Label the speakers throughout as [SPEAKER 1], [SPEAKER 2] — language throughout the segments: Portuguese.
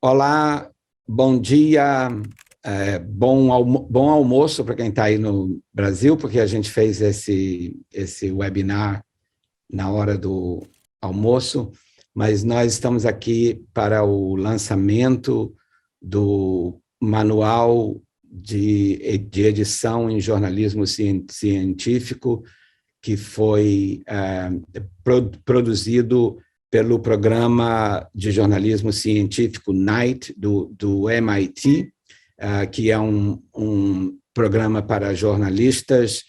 [SPEAKER 1] Olá, bom dia, bom almoço para quem está aí no Brasil, porque a gente fez esse webinar na hora do almoço, mas nós estamos aqui para o lançamento do manual de edição em jornalismo científico, que foi produzido pelo programa de jornalismo científico Knight, do MIT, que é um programa para jornalistas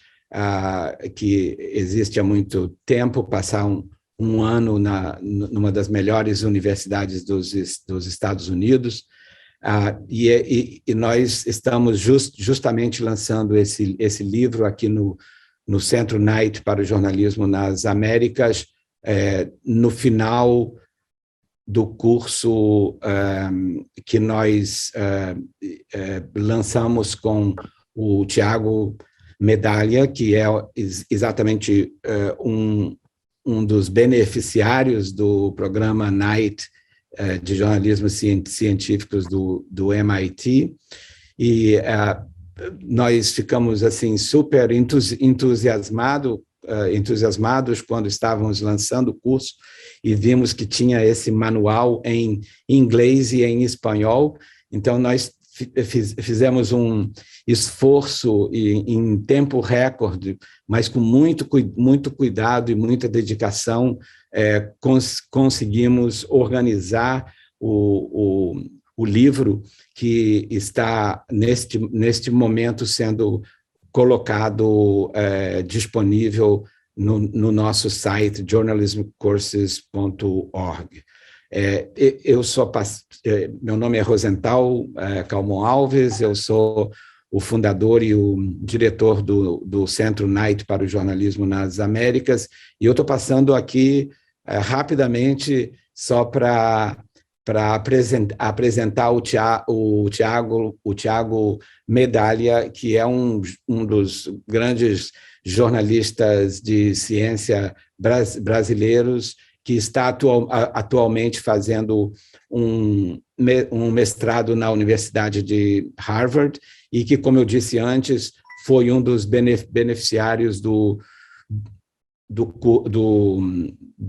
[SPEAKER 1] que existe há muito tempo, passar um ano numa das melhores universidades dos Estados Unidos, e nós estamos justamente lançando esse livro aqui no Centro Knight para o Jornalismo nas Américas, no final do curso que nós lançamos com o Tiago Medalha, que é exatamente um dos beneficiários do programa Knight de jornalismo científicos do MIT, e nós ficamos assim super entusiasmados quando estávamos lançando o curso e vimos que tinha esse manual em inglês e em espanhol. Então, nós fizemos um esforço em tempo recorde, mas com muito cuidado e muita dedicação, conseguimos organizar o livro que está, neste momento, sendo colocado disponível no nosso site journalismcourses.org. Meu nome é Rosenthal Calmon Alves, eu sou o fundador e o diretor do Centro Knight para o Jornalismo nas Américas, e eu estou passando aqui rapidamente só para apresentar o Tiago Medalha, que é um dos grandes jornalistas de ciência brasileiros, que está atualmente fazendo um mestrado na Universidade de Harvard e que, como eu disse antes, foi um dos beneficiários do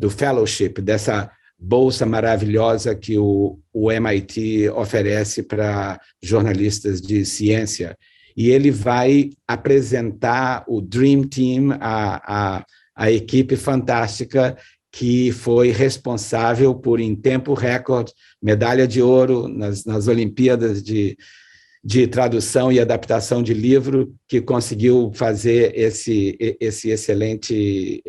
[SPEAKER 1] fellowship, dessa bolsa maravilhosa que o MIT oferece para jornalistas de ciência. E ele vai apresentar o Dream Team, a equipe fantástica que foi responsável por, em tempo recorde, medalha de ouro nas Olimpíadas de tradução e adaptação de livro, que conseguiu fazer esse excelente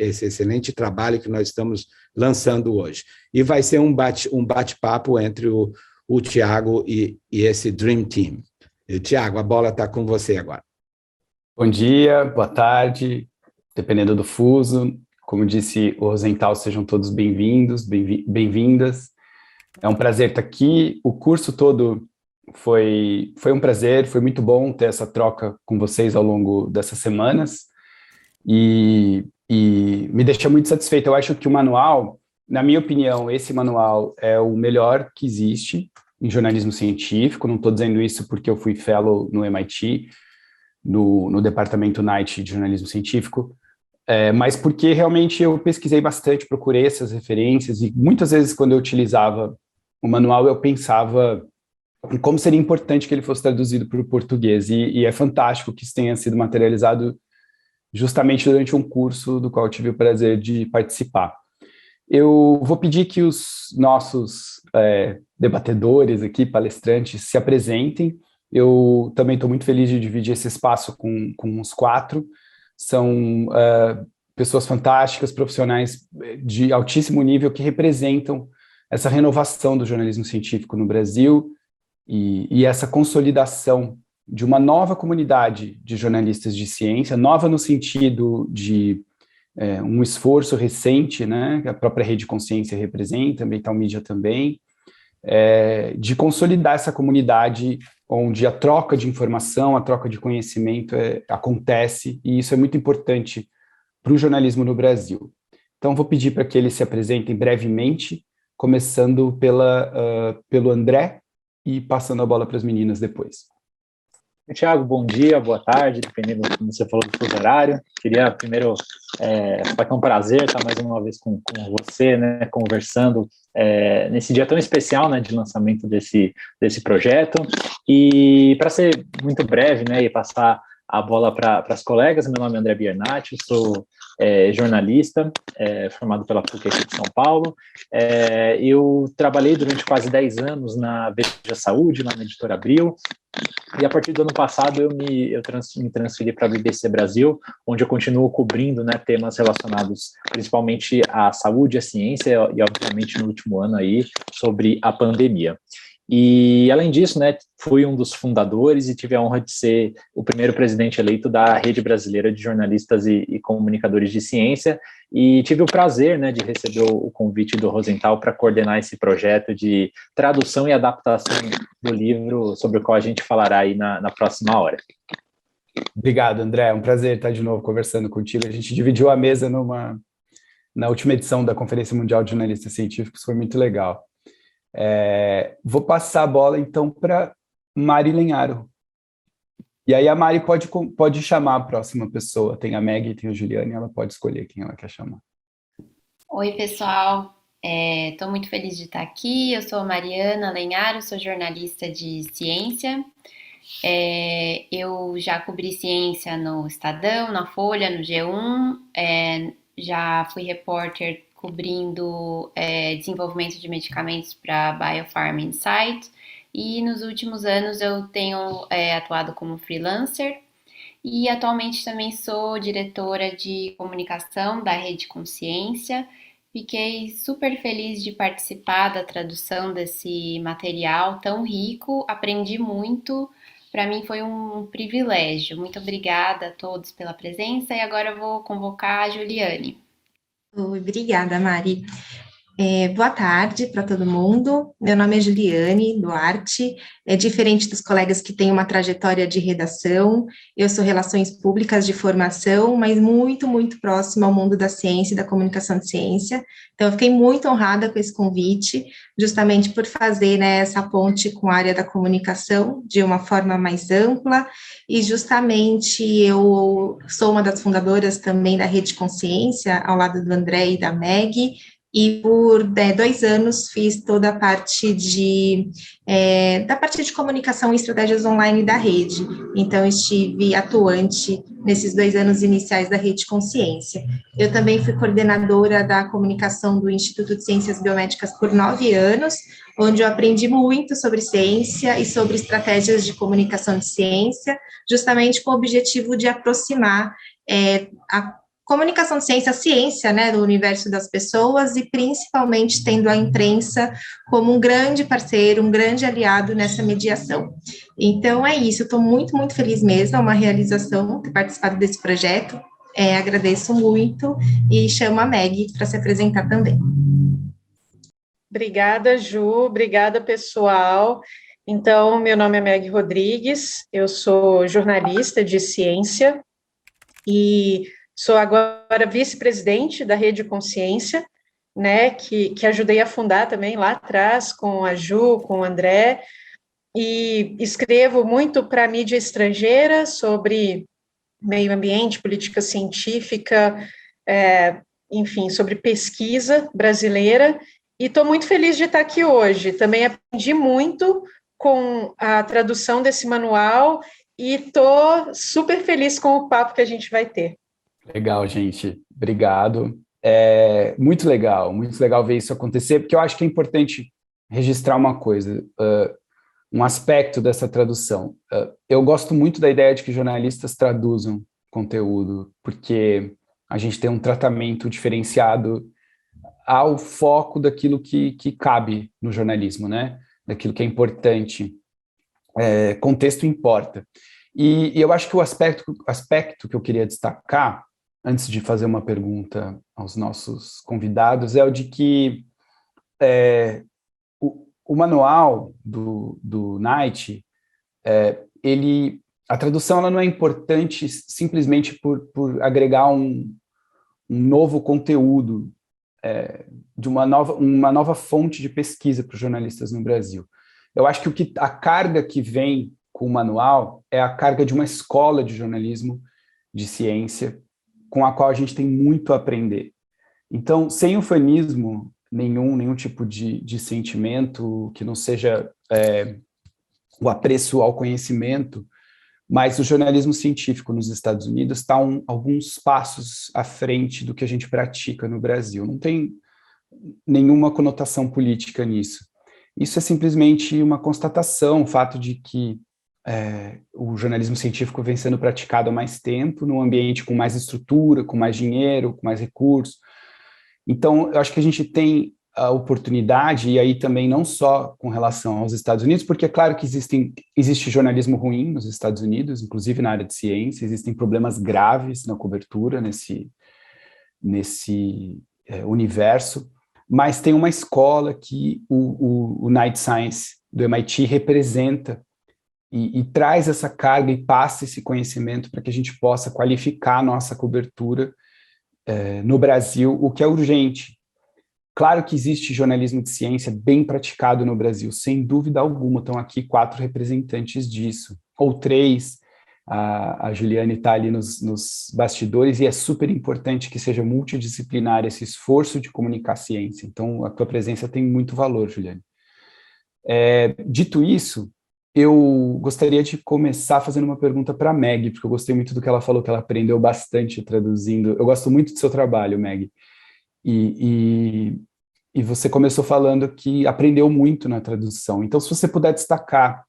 [SPEAKER 1] trabalho que nós estamos lançando hoje. E vai ser um bate-papo entre o Tiago e esse Dream Team. Tiago, a bola está com você agora.
[SPEAKER 2] Bom dia, boa tarde, dependendo do fuso. Como disse o Rosenthal, sejam todos bem-vindos, bem-vindas. É um prazer estar aqui. O curso todo foi um prazer, foi muito bom ter essa troca com vocês ao longo dessas semanas. E me deixa muito satisfeito. Eu acho que o manual, na minha opinião, esse manual é o melhor que existe em jornalismo científico. Não estou dizendo isso porque eu fui fellow no MIT, no departamento Knight de jornalismo científico, mas porque realmente eu pesquisei bastante, procurei essas referências, e muitas vezes quando eu utilizava o manual eu pensava em como seria importante que ele fosse traduzido para o português, e é fantástico que isso tenha sido materializado justamente durante um curso do qual eu tive o prazer de participar. Eu vou pedir que os nossos debatedores aqui, palestrantes, se apresentem. Eu também estou muito feliz de dividir esse espaço com os quatro. São pessoas fantásticas, profissionais de altíssimo nível, que representam essa renovação do jornalismo científico no Brasil e essa consolidação de uma nova comunidade de jornalistas de ciência, nova no sentido de um esforço recente, né, que a própria Rede Consciência representa, Ambiental Mídia também, de consolidar essa comunidade onde a troca de informação, a troca de conhecimento acontece, e isso é muito importante para o jornalismo no Brasil. Então, vou pedir para que eles se apresentem brevemente, começando pelo André, e passando a bola para as meninas depois.
[SPEAKER 3] Tiago, bom dia, boa tarde, dependendo do que você falou do fuso horário. Queria primeiro, falar que é um prazer estar mais uma vez com você, né, conversando nesse dia tão especial, né, de lançamento desse projeto. E para ser muito breve, né, e passar a bola para as colegas, meu nome é André Biernat, sou jornalista, formado pela PUC aqui de São Paulo. Eu trabalhei durante quase 10 anos na Veja Saúde, lá na Editora Abril, e a partir do ano passado eu me transferi para a BBC Brasil, onde eu continuo cobrindo, né, temas relacionados principalmente à saúde, à ciência e, obviamente, no último ano aí, sobre a pandemia. E, além disso, né, fui um dos fundadores e tive a honra de ser o primeiro presidente eleito da Rede Brasileira de Jornalistas e Comunicadores de Ciência, e tive o prazer, né, de receber o convite do Rosenthal para coordenar esse projeto de tradução e adaptação do livro sobre o qual a gente falará aí na próxima hora.
[SPEAKER 2] Obrigado, André. É um prazer estar de novo conversando contigo. A gente dividiu a mesa na última edição da Conferência Mundial de Jornalistas Científicos, foi muito legal. Vou passar a bola, então, para Mari Lenharo. E aí a Mari pode chamar a próxima pessoa. Tem a Meg, tem a Juliane, ela pode escolher quem ela quer chamar.
[SPEAKER 4] Oi, pessoal. Estou muito feliz de estar aqui. Eu sou a Mariana Lenharo, sou jornalista de ciência. Eu já cobri ciência no Estadão, na Folha, no G1. Já fui repórter cobrindo desenvolvimento de medicamentos para Biopharma Insight, e nos últimos anos eu tenho atuado como freelancer, e atualmente também sou diretora de comunicação da Rede Consciência. Fiquei super feliz de participar da tradução desse material tão rico, aprendi muito, para mim foi um privilégio. Muito obrigada a todos pela presença, e agora eu vou convocar a Juliane.
[SPEAKER 5] Oi, obrigada, Mari. Boa tarde para todo mundo. Meu nome é Juliane Duarte. Diferente dos colegas que têm uma trajetória de redação, eu sou Relações Públicas de formação, mas muito, muito próxima ao mundo da ciência e da comunicação de ciência. Então, eu fiquei muito honrada com esse convite, justamente por fazer, né, essa ponte com a área da comunicação de uma forma mais ampla, e justamente eu sou uma das fundadoras também da Rede Consciência, ao lado do André e da Meg, e por 2 anos fiz toda a parte da parte de comunicação e estratégias online da rede. Então, estive atuante nesses 2 anos iniciais da Rede Consciência. Eu também fui coordenadora da comunicação do Instituto de Ciências Biomédicas por 9 anos, onde eu aprendi muito sobre ciência e sobre estratégias de comunicação de ciência, justamente com o objetivo de aproximar a comunicação de ciência, a ciência, né, do universo das pessoas, e principalmente tendo a imprensa como um grande parceiro, um grande aliado nessa mediação. Então, é isso, eu estou muito, muito feliz mesmo, é uma realização ter participado desse projeto, agradeço muito, e chamo a Meg para se apresentar também.
[SPEAKER 6] Obrigada, Ju, obrigada, pessoal. Então, meu nome é Meg Rodrigues, eu sou jornalista de ciência, e sou agora vice-presidente da Rede Consciência, né, que ajudei a fundar também lá atrás com a Ju, com o André, e escrevo muito para mídia estrangeira sobre meio ambiente, política científica, enfim, sobre pesquisa brasileira, e estou muito feliz de estar aqui hoje. Também aprendi muito com a tradução desse manual e estou super feliz com o papo que a gente vai ter.
[SPEAKER 2] Legal, gente. Obrigado. Muito legal ver isso acontecer, porque eu acho que é importante registrar uma coisa, um aspecto dessa tradução. Eu gosto muito da ideia de que jornalistas traduzam conteúdo, porque a gente tem um tratamento diferenciado ao foco daquilo que cabe no jornalismo, né? Daquilo que é importante. Contexto importa. E eu acho que o aspecto que eu queria destacar, antes de fazer uma pergunta aos nossos convidados, é o de que o manual do Knight, a tradução ela não é importante simplesmente por agregar um novo conteúdo, de uma nova fonte de pesquisa para os jornalistas no Brasil. Eu acho que a carga que vem com o manual é a carga de uma escola de jornalismo de ciência, com a qual a gente tem muito a aprender. Então, sem ufanismo nenhum tipo de sentimento que não seja o apreço ao conhecimento, mas o jornalismo científico nos Estados Unidos está alguns passos à frente do que a gente pratica no Brasil. Não tem nenhuma conotação política nisso. Isso é simplesmente uma constatação, o fato de que o jornalismo científico vem sendo praticado há mais tempo, num ambiente com mais estrutura, com mais dinheiro, com mais recursos. Então, eu acho que a gente tem a oportunidade, e aí também não só com relação aos Estados Unidos, porque é claro que existe jornalismo ruim nos Estados Unidos, inclusive na área de ciência, existem problemas graves na cobertura nesse universo, mas tem uma escola que o Night Science do MIT representa e traz essa carga e passa esse conhecimento para que a gente possa qualificar a nossa cobertura no Brasil, o que é urgente. Claro que existe jornalismo de ciência bem praticado no Brasil, sem dúvida alguma. Estão aqui 4 representantes disso, ou 3. A Juliane está ali nos bastidores, e é super importante que seja multidisciplinar esse esforço de comunicar ciência. Então, a tua presença tem muito valor, Juliane. Dito isso, eu gostaria de começar fazendo uma pergunta para a Meg, porque eu gostei muito do que ela falou, que ela aprendeu bastante traduzindo. Eu gosto muito do seu trabalho, Meg. E você começou falando que aprendeu muito na tradução. Então, se você puder destacar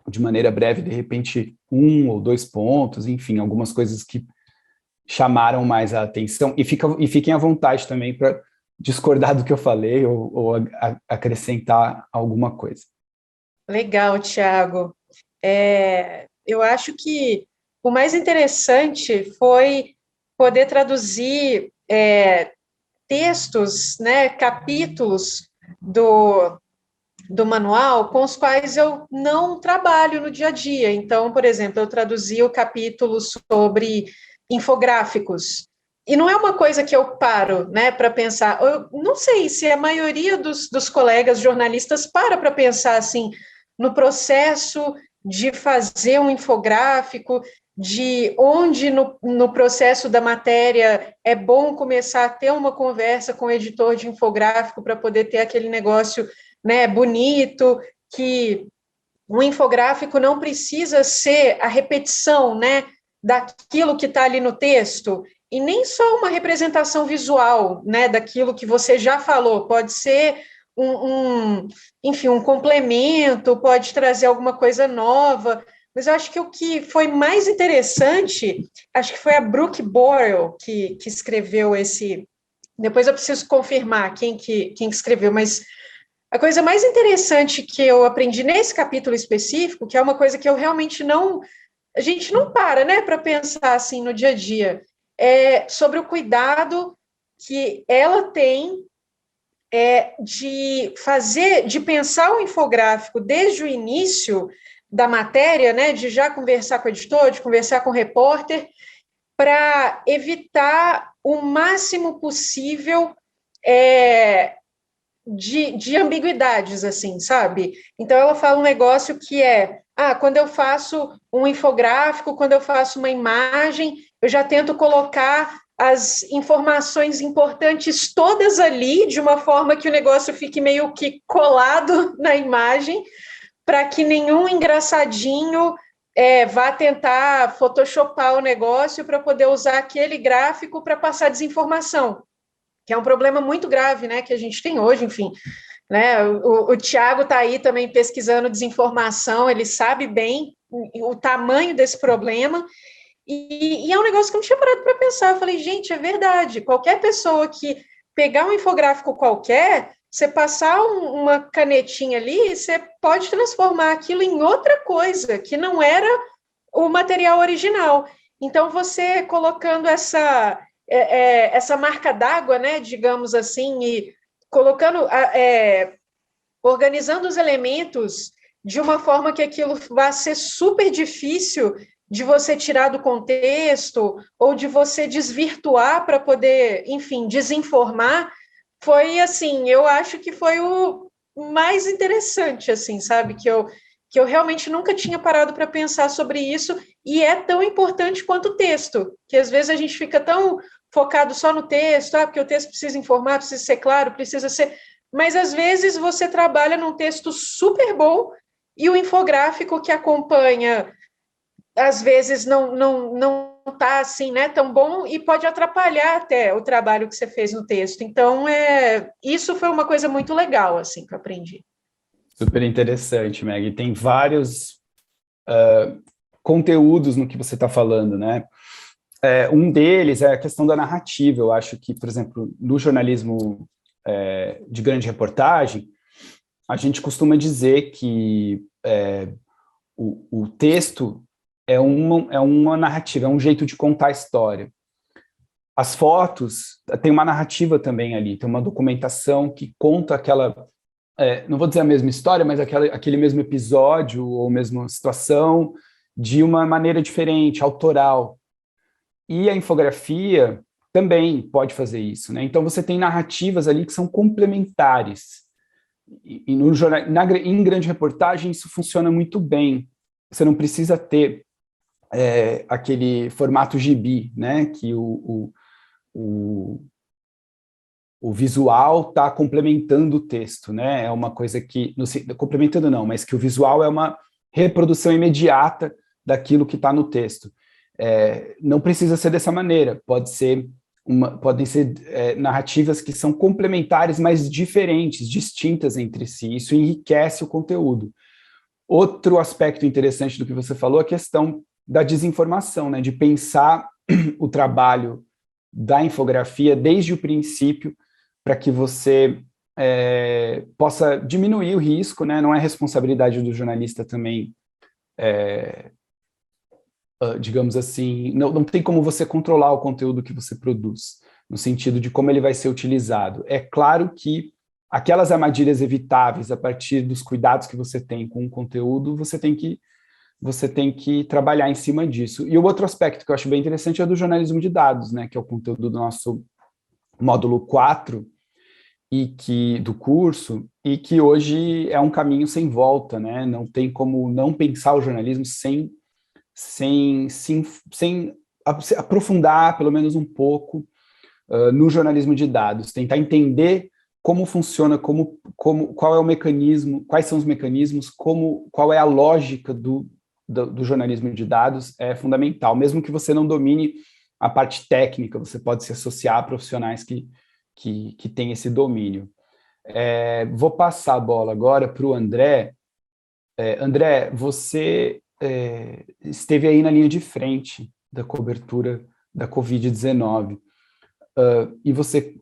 [SPEAKER 2] de maneira breve, de repente, 1 ou 2 pontos, enfim, algumas coisas que chamaram mais a atenção, e fiquem à vontade também para discordar do que eu falei ou acrescentar alguma coisa.
[SPEAKER 6] Legal, Thiago. Eu acho que o mais interessante foi poder traduzir textos, né, capítulos do manual com os quais eu não trabalho no dia a dia. Então, por exemplo, eu traduzi o capítulo sobre infográficos. E não é uma coisa que eu paro, né, para pensar. Eu não sei se a maioria dos colegas jornalistas para pensar assim no processo de fazer um infográfico, de onde no processo da matéria é bom começar a ter uma conversa com o editor de infográfico para poder ter aquele negócio, né, bonito, que o infográfico não precisa ser a repetição, né, daquilo que está ali no texto, e nem só uma representação visual, né, daquilo que você já falou, pode ser enfim, um complemento, pode trazer alguma coisa nova, mas eu acho que o que foi mais interessante, acho que foi a Brooke Boyle que escreveu esse, depois eu preciso confirmar quem que escreveu, mas a coisa mais interessante que eu aprendi nesse capítulo específico, que é uma coisa que eu realmente a gente não para, né, para pensar assim no dia a dia, é sobre o cuidado que ela tem de pensar o infográfico desde o início da matéria, né, de já conversar com o editor, de conversar com o repórter, para evitar o máximo possível de ambiguidades, assim, sabe? Então, ela fala um negócio que quando eu faço um infográfico, quando eu faço uma imagem, eu já tento colocar as informações importantes todas ali, de uma forma que o negócio fique meio que colado na imagem, para que nenhum engraçadinho vá tentar photoshopar o negócio para poder usar aquele gráfico para passar desinformação, que é um problema muito grave, né, que a gente tem hoje, enfim. Né, o Thiago está aí também pesquisando desinformação, ele sabe bem o tamanho desse problema, e é um negócio que eu não tinha parado para pensar. Eu falei, gente, é verdade, qualquer pessoa que pegar um infográfico qualquer, você passar uma canetinha ali, você pode transformar aquilo em outra coisa, que não era o material original. Então, você colocando essa marca d'água, né, digamos assim, e colocando, organizando os elementos de uma forma que aquilo vai ser super difícil de você tirar do contexto ou de você desvirtuar para poder, enfim, desinformar, foi assim, eu acho que foi o mais interessante, assim, sabe? Que eu realmente nunca tinha parado para pensar sobre isso, e é tão importante quanto o texto, que às vezes a gente fica tão focado só no texto, porque o texto precisa informar, precisa ser claro, precisa ser... Mas às vezes você trabalha num texto super bom e o infográfico que acompanha, às vezes não tá assim, né, tão bom, e pode atrapalhar até o trabalho que você fez no texto. Então, isso foi uma coisa muito legal, assim, que eu aprendi.
[SPEAKER 2] Super interessante, Meg. Tem vários conteúdos no que você está falando, né? Um deles é a questão da narrativa. Eu acho que, por exemplo, no jornalismo de grande reportagem, a gente costuma dizer que o texto é uma narrativa, é um jeito de contar a história. As fotos, tem uma narrativa também ali, tem uma documentação que conta aquela, não vou dizer a mesma história, mas aquele mesmo episódio ou mesma situação de uma maneira diferente, autoral. E a infografia também pode fazer isso, né? Então você tem narrativas ali que são complementares. E no jornal, em grande reportagem isso funciona muito bem. Você não precisa ter aquele formato gibi, né? Que o visual está complementando o texto, né? É uma coisa que, complementando não, mas que o visual é uma reprodução imediata daquilo que está no texto. Não precisa ser dessa maneira, podem ser narrativas que são complementares, mas diferentes, distintas entre si. Isso enriquece o conteúdo. Outro aspecto interessante do que você falou é a questão da desinformação, né? De pensar o trabalho da infografia desde o princípio para que você possa diminuir o risco, né? Não é responsabilidade do jornalista também, digamos assim, não tem como você controlar o conteúdo que você produz, no sentido de como ele vai ser utilizado. É claro que aquelas armadilhas evitáveis a partir dos cuidados que você tem com o conteúdo, você tem que trabalhar em cima disso. E o outro aspecto que eu acho bem interessante é o do jornalismo de dados, né, que é o conteúdo do nosso módulo 4 do curso, e que hoje é um caminho sem volta, né? Não tem como não pensar o jornalismo sem aprofundar, pelo menos um pouco, no jornalismo de dados, tentar entender como funciona, qual é o mecanismo, quais são os mecanismos, qual é a lógica do jornalismo de dados é fundamental. Mesmo que você não domine a parte técnica, você pode se associar a profissionais que têm esse domínio. Vou passar a bola agora para o André. André, você esteve aí na linha de frente da cobertura da Covid-19 e você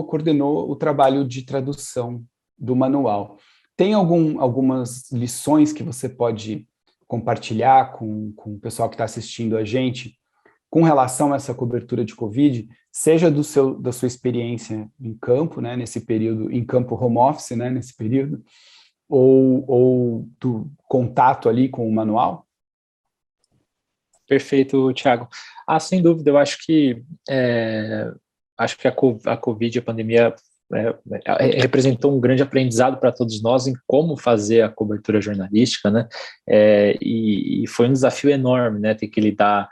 [SPEAKER 2] coordenou o trabalho de tradução do manual. Tem algumas lições que você pode compartilhar com o pessoal que está assistindo a gente com relação a essa cobertura de Covid, seja da sua experiência em campo, né, nesse período, em campo home office, né, nesse período, ou do contato ali com o manual?
[SPEAKER 3] Perfeito, Thiago. Sem dúvida, eu acho que a Covid, a pandemia, representou um grande aprendizado para todos nós em como fazer a cobertura jornalística, né? E foi um desafio enorme, né? Ter que lidar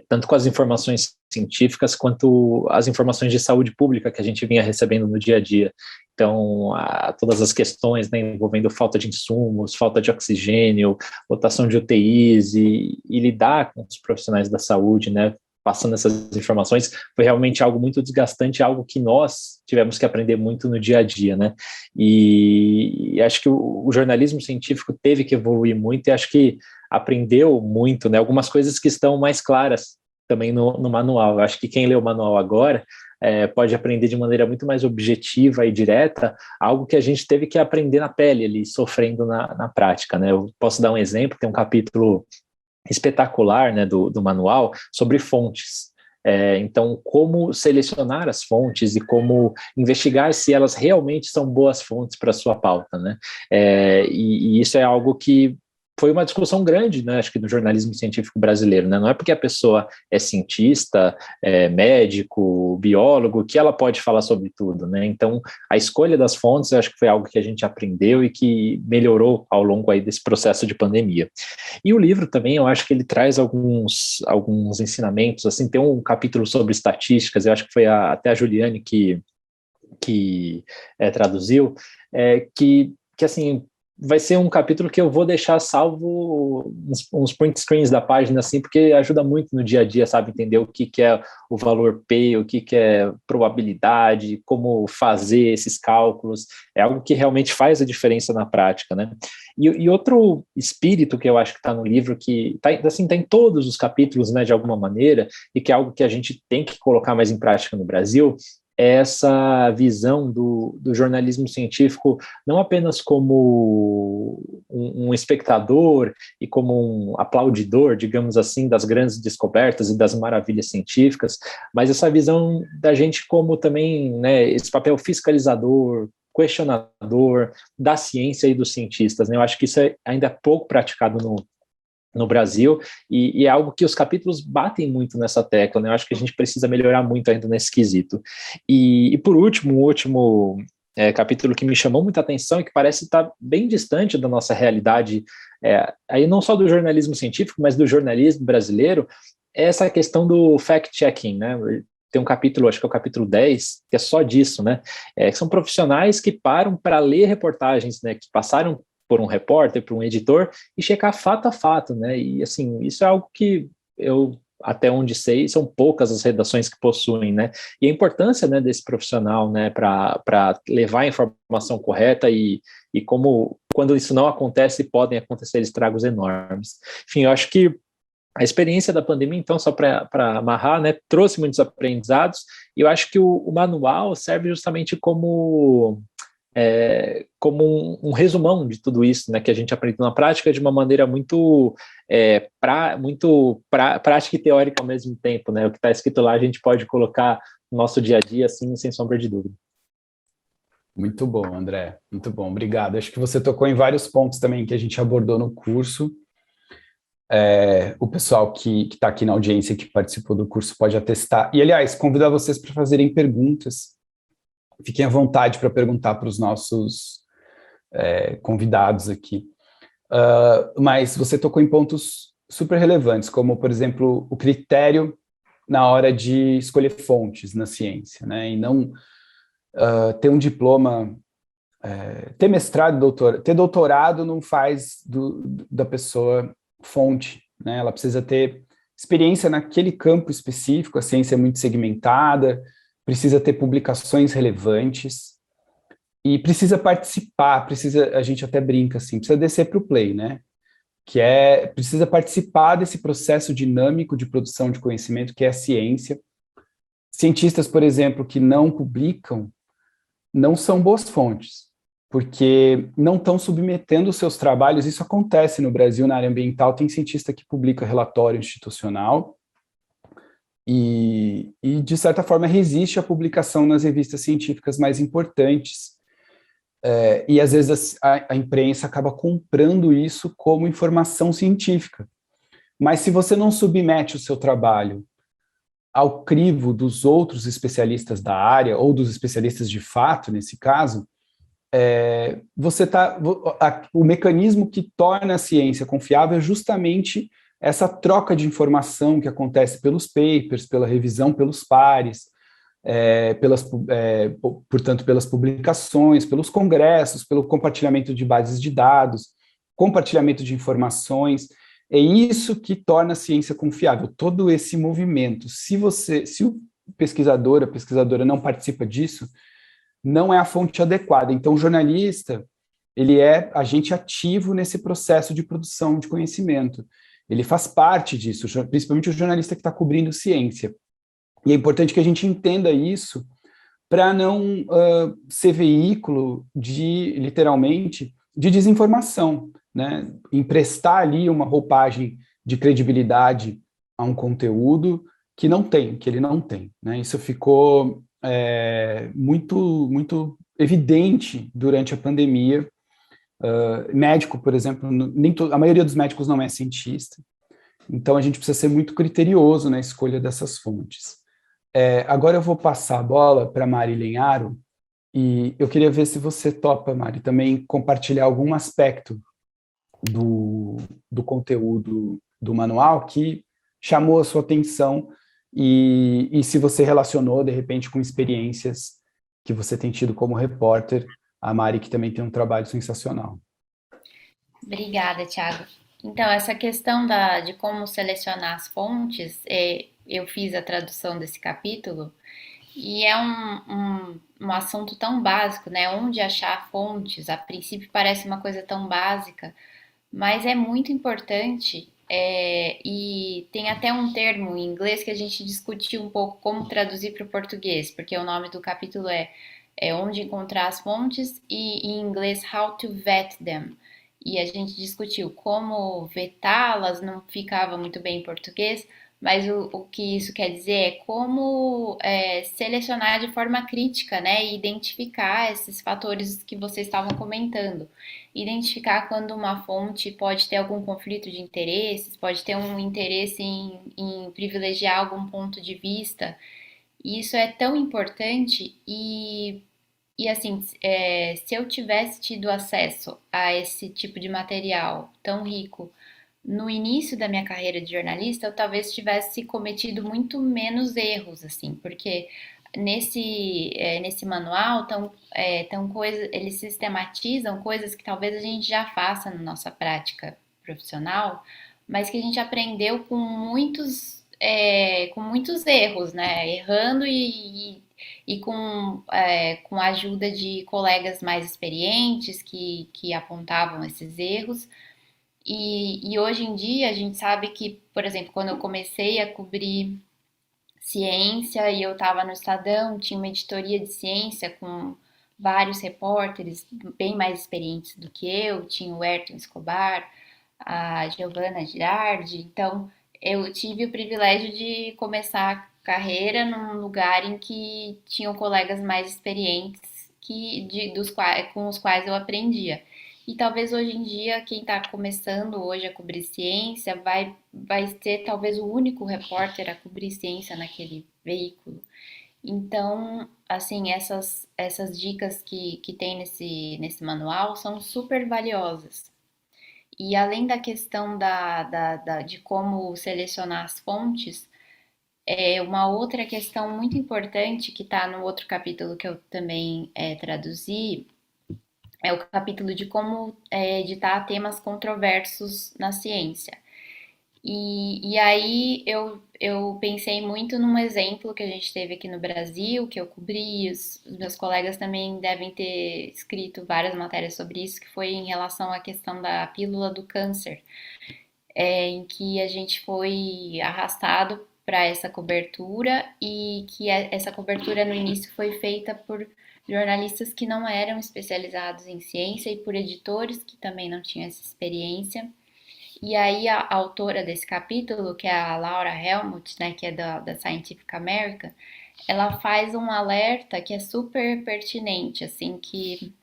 [SPEAKER 3] tanto com as informações científicas quanto as informações de saúde pública que a gente vinha recebendo no dia a dia. Então, todas as questões, né, envolvendo falta de insumos, falta de oxigênio, lotação de UTIs e lidar com os profissionais da saúde, né, passando essas informações, foi realmente algo muito desgastante, algo que nós tivemos que aprender muito no dia a dia, né? E acho que o jornalismo científico teve que evoluir muito, e acho que aprendeu muito, né? Algumas coisas que estão mais claras também no manual. Eu acho que quem lê o manual agora pode aprender de maneira muito mais objetiva e direta algo que a gente teve que aprender na pele ali, sofrendo na prática, né? Eu posso dar um exemplo, tem um capítulo espetacular, né, do manual sobre fontes. Então, como selecionar as fontes e como investigar se elas realmente são boas fontes para a sua pauta, né? E isso é algo que foi uma discussão grande, né, acho que no jornalismo científico brasileiro, né, não é porque a pessoa é cientista, é médico, biólogo, que ela pode falar sobre tudo, né, então a escolha das fontes eu acho que foi algo que a gente aprendeu e que melhorou ao longo aí desse processo de pandemia. E o livro também, eu acho que ele traz alguns ensinamentos, assim, tem um capítulo sobre estatísticas, eu acho que foi até a Juliane que traduziu, que assim, vai ser um capítulo que eu vou deixar salvo uns print screens da página, assim, porque ajuda muito no dia a dia, sabe, entender o que é o valor P, o que é probabilidade, como fazer esses cálculos, é algo que realmente faz a diferença na prática, né? E outro espírito que eu acho que está no livro, que assim, tá em todos os capítulos, né, de alguma maneira, e que é algo que a gente tem que colocar mais em prática no Brasil, é essa visão do jornalismo científico não apenas como um espectador e como um aplaudidor, digamos assim, das grandes descobertas e das maravilhas científicas, mas essa visão da gente como também, né, esse papel fiscalizador, questionador da ciência e dos cientistas, né? Eu acho que isso ainda é pouco praticado no Brasil, e é algo que os capítulos batem muito nessa tecla, né? Eu acho que a gente precisa melhorar muito ainda nesse quesito. E por último, o último capítulo que me chamou muita atenção e que parece estar bem distante da nossa realidade, aí não só do jornalismo científico, mas do jornalismo brasileiro, é essa questão do fact-checking, né? Tem um capítulo, acho que é o capítulo 10, que é só disso, né? Que são profissionais que param para ler reportagens, né? Que passaram por um repórter, por um editor, e checar fato a fato, né? E, assim, isso é algo que eu, até onde sei, são poucas as redações que possuem, né? E a importância, né, desse profissional, né, para levar a informação correta e como, quando isso não acontece, podem acontecer estragos enormes. Enfim, eu acho que a experiência da pandemia, então, só para amarrar, né, trouxe muitos aprendizados, e eu acho que o manual serve justamente como um resumão de tudo isso, né, que a gente aprendeu na prática de uma maneira muito prática e teórica ao mesmo tempo, né? O que está escrito lá a gente pode colocar no nosso dia a dia, assim, sem sombra de dúvida.
[SPEAKER 2] Muito bom, André, muito bom, obrigado. Acho que você tocou em vários pontos também que a gente abordou no curso. O pessoal que está aqui na audiência, que participou do curso, pode atestar. E, aliás, convidar vocês para fazerem perguntas. Fiquem à vontade para perguntar para os nossos convidados aqui. Mas você tocou em pontos super relevantes, como, por exemplo, o critério na hora de escolher fontes na ciência, né? E não ter um diploma, ter mestrado, ter doutorado não faz da pessoa fonte, né? Ela precisa ter experiência naquele campo específico, a ciência é muito segmentada, precisa ter publicações relevantes e precisa participar, a gente até brinca assim, precisa descer para o play, né? Precisa participar desse processo dinâmico de produção de conhecimento que é a ciência. Cientistas, por exemplo, que não publicam, não são boas fontes, porque não estão submetendo os seus trabalhos. Isso acontece no Brasil, na área ambiental, tem cientista que publica relatório institucional, e, de certa forma, resiste à publicação nas revistas científicas mais importantes. E, às vezes, a imprensa acaba comprando isso como informação científica. Mas, se você não submete o seu trabalho ao crivo dos outros especialistas da área, ou dos especialistas de fato, nesse caso, o mecanismo que torna a ciência confiável é justamente essa troca de informação que acontece pelos papers, pela revisão pelos pares, portanto, pelas publicações, pelos congressos, pelo compartilhamento de bases de dados, compartilhamento de informações. É isso que torna a ciência confiável, todo esse movimento. Se o pesquisador, a pesquisadora não participa disso, não é a fonte adequada. Então, o jornalista, ele é agente ativo nesse processo de produção de conhecimento. Ele faz parte disso, principalmente o jornalista que está cobrindo ciência. E é importante que a gente entenda isso para não ser veículo literalmente, de desinformação, né? Emprestar ali uma roupagem de credibilidade a um conteúdo que ele não tem, né? Isso ficou muito, muito evidente durante a pandemia. Médico, por exemplo, a maioria dos médicos não é cientista, então a gente precisa ser muito criterioso na escolha dessas fontes. Agora eu vou passar a bola para Mari Lenharo, e eu queria ver se você topa, Mari, também compartilhar algum aspecto do conteúdo do manual que chamou a sua atenção e se você relacionou, de repente, com experiências que você tem tido como repórter, a Mari, que também tem um trabalho sensacional.
[SPEAKER 4] Obrigada, Thiago. Então, essa questão de como selecionar as fontes, eu fiz a tradução desse capítulo, e é um assunto tão básico, né? Onde achar fontes, a princípio parece uma coisa tão básica, mas é muito importante, e tem até um termo em inglês que a gente discutiu um pouco como traduzir para o português, porque o nome do capítulo é Onde Encontrar as Fontes, e em inglês How to Vet Them. E a gente discutiu como vetá-las, não ficava muito bem em português, mas o que isso quer dizer é como selecionar de forma crítica, né? E identificar esses fatores que vocês estavam comentando. Identificar quando uma fonte pode ter algum conflito de interesses, pode ter um interesse em privilegiar algum ponto de vista. E isso é tão importante e assim, se eu tivesse tido acesso a esse tipo de material tão rico no início da minha carreira de jornalista, eu talvez tivesse cometido muito menos erros, assim, porque nesse manual eles sistematizam coisas que talvez a gente já faça na nossa prática profissional, mas que a gente aprendeu com muitos erros, né? Errando e com a ajuda de colegas mais experientes que apontavam esses erros. E hoje em dia a gente sabe que, por exemplo, quando eu comecei a cobrir ciência e eu estava no Estadão, tinha uma editoria de ciência com vários repórteres bem mais experientes do que eu, tinha o Ayrton Escobar, a Giovana Girardi, então eu tive o privilégio de começar a carreira num lugar em que tinham colegas mais experientes com os quais eu aprendia. E talvez hoje em dia, quem está começando hoje a cobrir ciência vai ser talvez o único repórter a cobrir ciência naquele veículo. Então, assim, essas dicas que tem nesse manual são super valiosas. E além da questão de como selecionar as fontes, uma outra questão muito importante que está no outro capítulo que eu também traduzi, é o capítulo de como editar temas controversos na ciência. E aí eu pensei muito num exemplo que a gente teve aqui no Brasil, que eu cobri, os meus colegas também devem ter escrito várias matérias sobre isso, que foi em relação à questão da pílula do câncer, em que a gente foi arrastado para essa cobertura e que essa cobertura no início foi feita por jornalistas que não eram especializados em ciência e por editores que também não tinham essa experiência. E aí a autora desse capítulo, que é a Laura Helmuth, né, que é da Scientific American, ela faz um alerta que é super pertinente, assim, que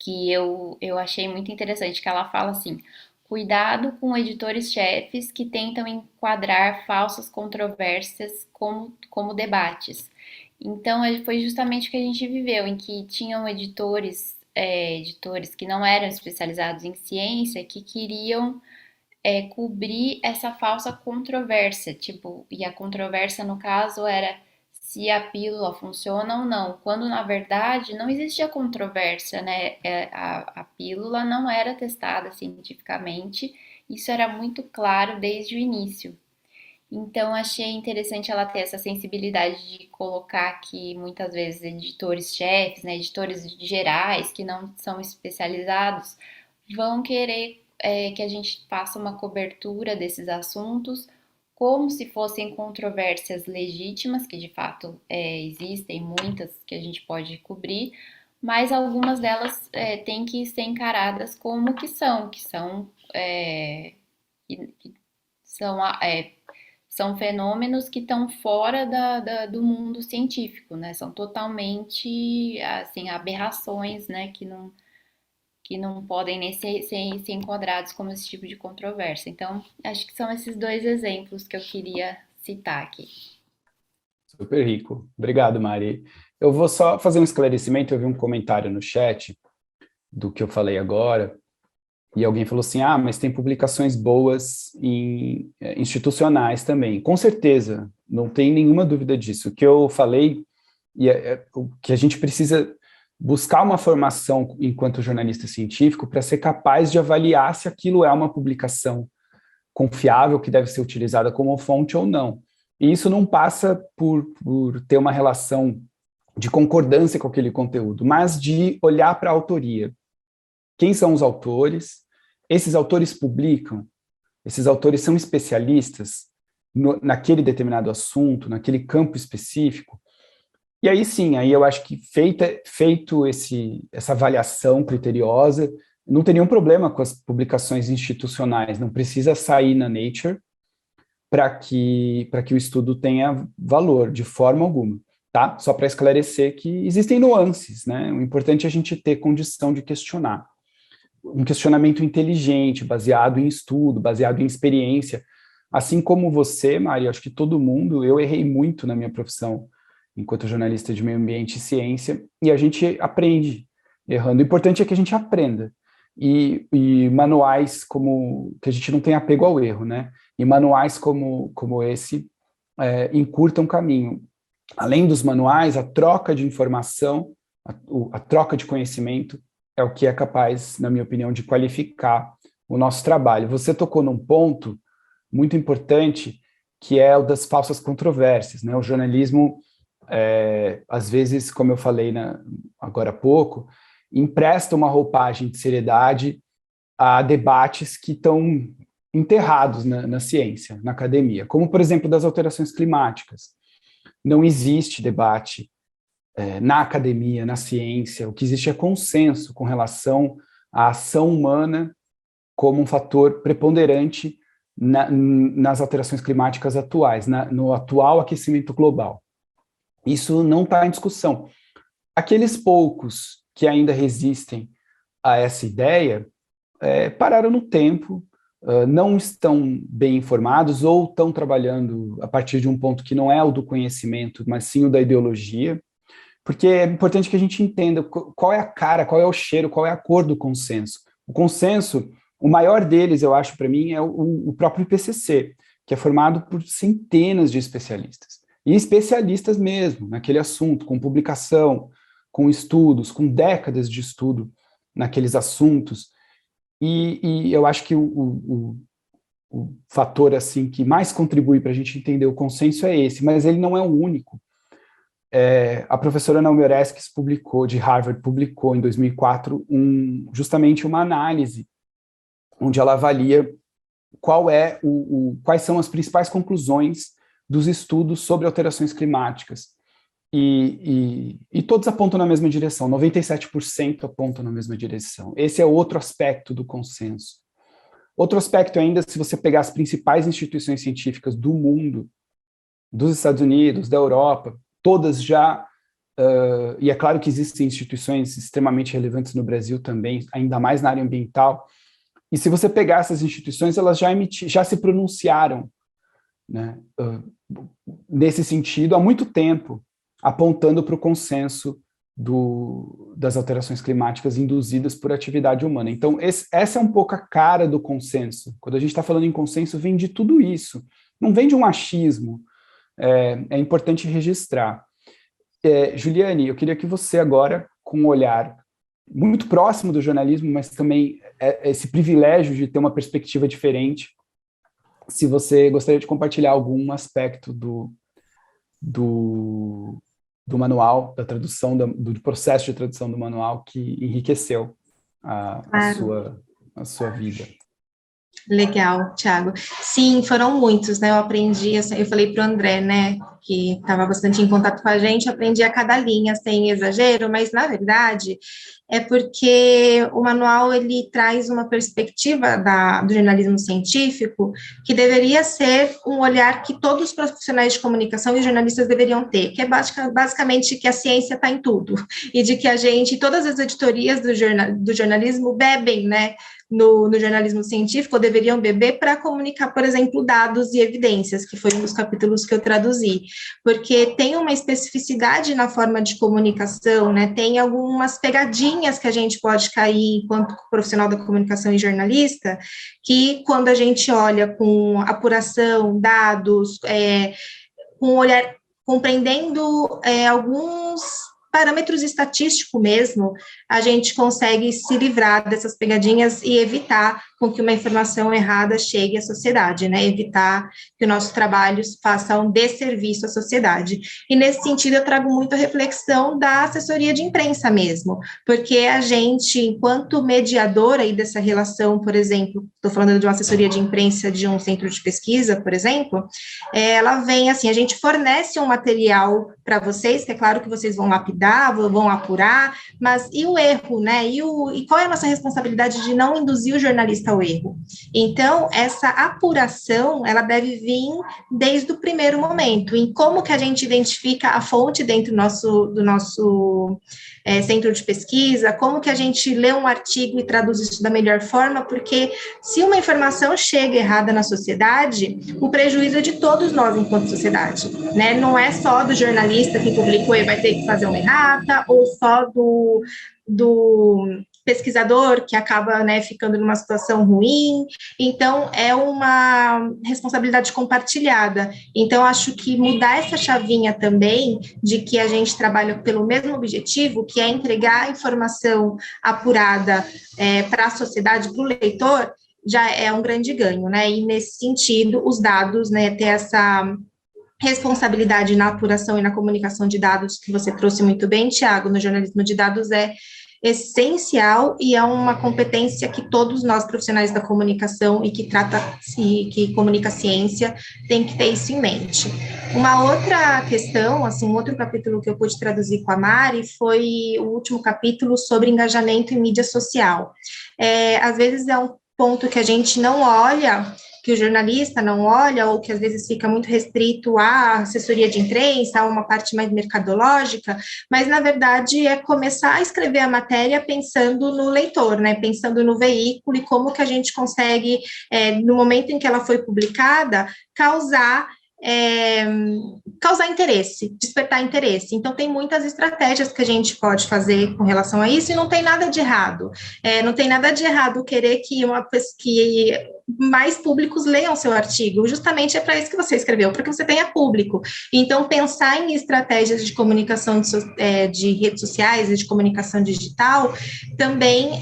[SPEAKER 4] eu achei muito interessante, que ela fala assim: cuidado com editores-chefes que tentam enquadrar falsas controvérsias como debates. Então, foi justamente o que a gente viveu, em que tinham editores que não eram especializados em ciência, que queriam cobrir essa falsa controvérsia, tipo, e a controvérsia, no caso, era se a pílula funciona ou não, quando na verdade não existia controvérsia, né? A pílula não era testada cientificamente, isso era muito claro desde o início. Então, achei interessante ela ter essa sensibilidade de colocar que muitas vezes editores-chefes, né, editores gerais que não são especializados, vão querer que a gente faça uma cobertura desses assuntos como se fossem controvérsias legítimas, que de fato existem muitas que a gente pode cobrir, mas algumas delas têm que ser encaradas como que são que são fenômenos que estão fora do mundo científico, né? São totalmente, assim, aberrações, né? que não podem nem ser enquadrados como esse tipo de controvérsia. Então, acho que são esses dois exemplos que eu queria citar aqui.
[SPEAKER 2] Super rico. Obrigado, Mari. Eu vou só fazer um esclarecimento. Eu vi um comentário no chat do que eu falei agora, e alguém falou assim, mas tem publicações boas institucionais também. Com certeza, não tem nenhuma dúvida disso. O que eu falei, o que a gente precisa buscar uma formação enquanto jornalista científico para ser capaz de avaliar se aquilo é uma publicação confiável, que deve ser utilizada como fonte ou não. E isso não passa por ter uma relação de concordância com aquele conteúdo, mas de olhar para a autoria. Quem são os autores? Esses autores publicam? Esses autores são especialistas naquele determinado assunto, naquele campo específico? E aí sim, aí eu acho que feito essa avaliação criteriosa, não tem nenhum problema com as publicações institucionais, não precisa sair na Nature para que o estudo tenha valor, de forma alguma, tá? Só para esclarecer que existem nuances, né? O importante é a gente ter condição de questionar. Um questionamento inteligente, baseado em estudo, baseado em experiência. Assim como você, Mari, acho que todo mundo, eu errei muito na minha profissão, enquanto jornalista de meio ambiente e ciência, e a gente aprende errando. O importante é que a gente aprenda. E manuais que a gente não tem apego ao erro, né? E manuais como esse encurtam o caminho. Além dos manuais, a troca de informação, a troca de conhecimento é o que é capaz, na minha opinião, de qualificar o nosso trabalho. Você tocou num ponto muito importante, que é o das falsas controvérsias, né? O jornalismo, às vezes, como eu falei agora há pouco, empresta uma roupagem de seriedade a debates que estão enterrados na ciência, na academia, como, por exemplo, das alterações climáticas. Não existe debate na academia, na ciência. O que existe é consenso com relação à ação humana como um fator preponderante nas alterações climáticas atuais, no atual aquecimento global. Isso não está em discussão. Aqueles poucos que ainda resistem a essa ideia pararam no tempo, não estão bem informados ou estão trabalhando a partir de um ponto que não é o do conhecimento, mas sim o da ideologia, porque é importante que a gente entenda qual é a cara, qual é o cheiro, qual é a cor do consenso. O consenso, o maior deles, eu acho, para mim, é o próprio IPCC, que é formado por centenas de especialistas. E especialistas mesmo, naquele assunto, com publicação, com estudos, com décadas de estudo naqueles assuntos. E eu acho que o fator assim que mais contribui para a gente entender o consenso é esse, mas ele não é o único. A professora Naomi Oreskes de Harvard, publicou em 2004 justamente uma análise onde ela avalia quais são as principais conclusões dos estudos sobre alterações climáticas. E todos apontam na mesma direção, 97% apontam na mesma direção. Esse é outro aspecto do consenso. Outro aspecto ainda, se você pegar as principais instituições científicas do mundo, dos Estados Unidos, da Europa, todas já, e é claro que existem instituições extremamente relevantes no Brasil também, ainda mais na área ambiental, e se você pegar essas instituições, elas já se pronunciaram, né, nesse sentido há muito tempo, apontando para o consenso das alterações climáticas induzidas por atividade humana. Então, essa é um pouco a cara do consenso. Quando a gente está falando em consenso, vem de tudo isso. Não vem de um achismo. É importante registrar. Juliane, eu queria que você agora, com um olhar muito próximo do jornalismo, mas também esse privilégio de ter uma perspectiva diferente, se você gostaria de compartilhar algum aspecto do manual, da tradução, do processo de tradução do manual que enriqueceu a sua vida.
[SPEAKER 5] Legal, Thiago. Sim, foram muitos, né? Eu aprendi, eu falei para o André, né, que estava bastante em contato com a gente, aprendi a cada linha, sem exagero, mas na verdade é porque o manual ele traz uma perspectiva do jornalismo científico que deveria ser um olhar que todos os profissionais de comunicação e jornalistas deveriam ter, que é basicamente que a ciência está em tudo, e de que a gente, todas as editorias do jornalismo bebem, né, no jornalismo científico, ou deveriam beber para comunicar, por exemplo, dados e evidências, que foi um dos capítulos que eu traduzi, porque tem uma especificidade na forma de comunicação, né, tem algumas pegadinhas que a gente pode cair enquanto profissional da comunicação e jornalista, que quando a gente olha com apuração, dados, com um olhar compreendendo alguns parâmetros estatísticos mesmo, a gente consegue se livrar dessas pegadinhas e evitar com que uma informação errada chegue à sociedade, né? Evitar que o nosso trabalho faça um desserviço à sociedade. E nesse sentido eu trago muito a reflexão da assessoria de imprensa mesmo, porque a gente, enquanto mediadora aí dessa relação, por exemplo, estou falando de uma assessoria de imprensa de um centro de pesquisa, por exemplo, ela vem assim, a gente fornece um material para vocês, que é claro que vocês vão lapidar, vão apurar, mas e o erro, né? E qual é a nossa responsabilidade de não induzir o jornalista ao erro? Então, essa apuração, ela deve vir desde o primeiro momento, em como que a gente identifica a fonte dentro do nosso centro de pesquisa, como que a gente lê um artigo e traduz isso da melhor forma, porque se uma informação chega errada na sociedade, o prejuízo é de todos nós enquanto sociedade, né? Não é só do jornalista que publicou e vai ter que fazer uma errata, ou só do pesquisador que acaba, né, ficando numa situação ruim. Então, é uma responsabilidade compartilhada. Então, acho que mudar essa chavinha também, de que a gente trabalha pelo mesmo objetivo, que é entregar a informação apurada para a sociedade, para o leitor, já é um grande ganho, né? E, nesse sentido, os dados, né, ter essa responsabilidade na apuração e na comunicação de dados, que você trouxe muito bem, Thiago, no jornalismo de dados é essencial e é uma competência que todos nós profissionais da comunicação e que comunica ciência tem que ter isso em mente. Uma outra questão, assim, um outro capítulo que eu pude traduzir com a Mari foi o último capítulo sobre engajamento em mídia social. Às vezes é um ponto que a gente não olha, que o jornalista não olha, ou que às vezes fica muito restrito à assessoria de imprensa, a uma parte mais mercadológica, mas na verdade é começar a escrever a matéria pensando no leitor, né, pensando no veículo e como que a gente consegue, no momento em que ela foi publicada, causar interesse, despertar interesse. Então, tem muitas estratégias que a gente pode fazer com relação a isso, e não tem nada de errado. Não tem nada de errado querer que mais públicos leiam seu artigo, justamente é para isso que você escreveu, para que você tenha público. Então, pensar em estratégias de comunicação de redes sociais e de comunicação digital também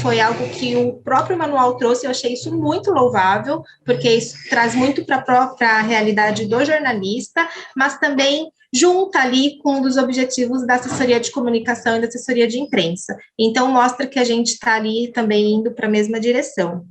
[SPEAKER 5] foi algo que o próprio manual trouxe. Eu achei isso muito louvável, porque isso traz muito para a própria realidade do jornalista, mas também junta ali com um dos objetivos da assessoria de comunicação e da assessoria de imprensa. Então, mostra que a gente está ali também indo para a mesma direção.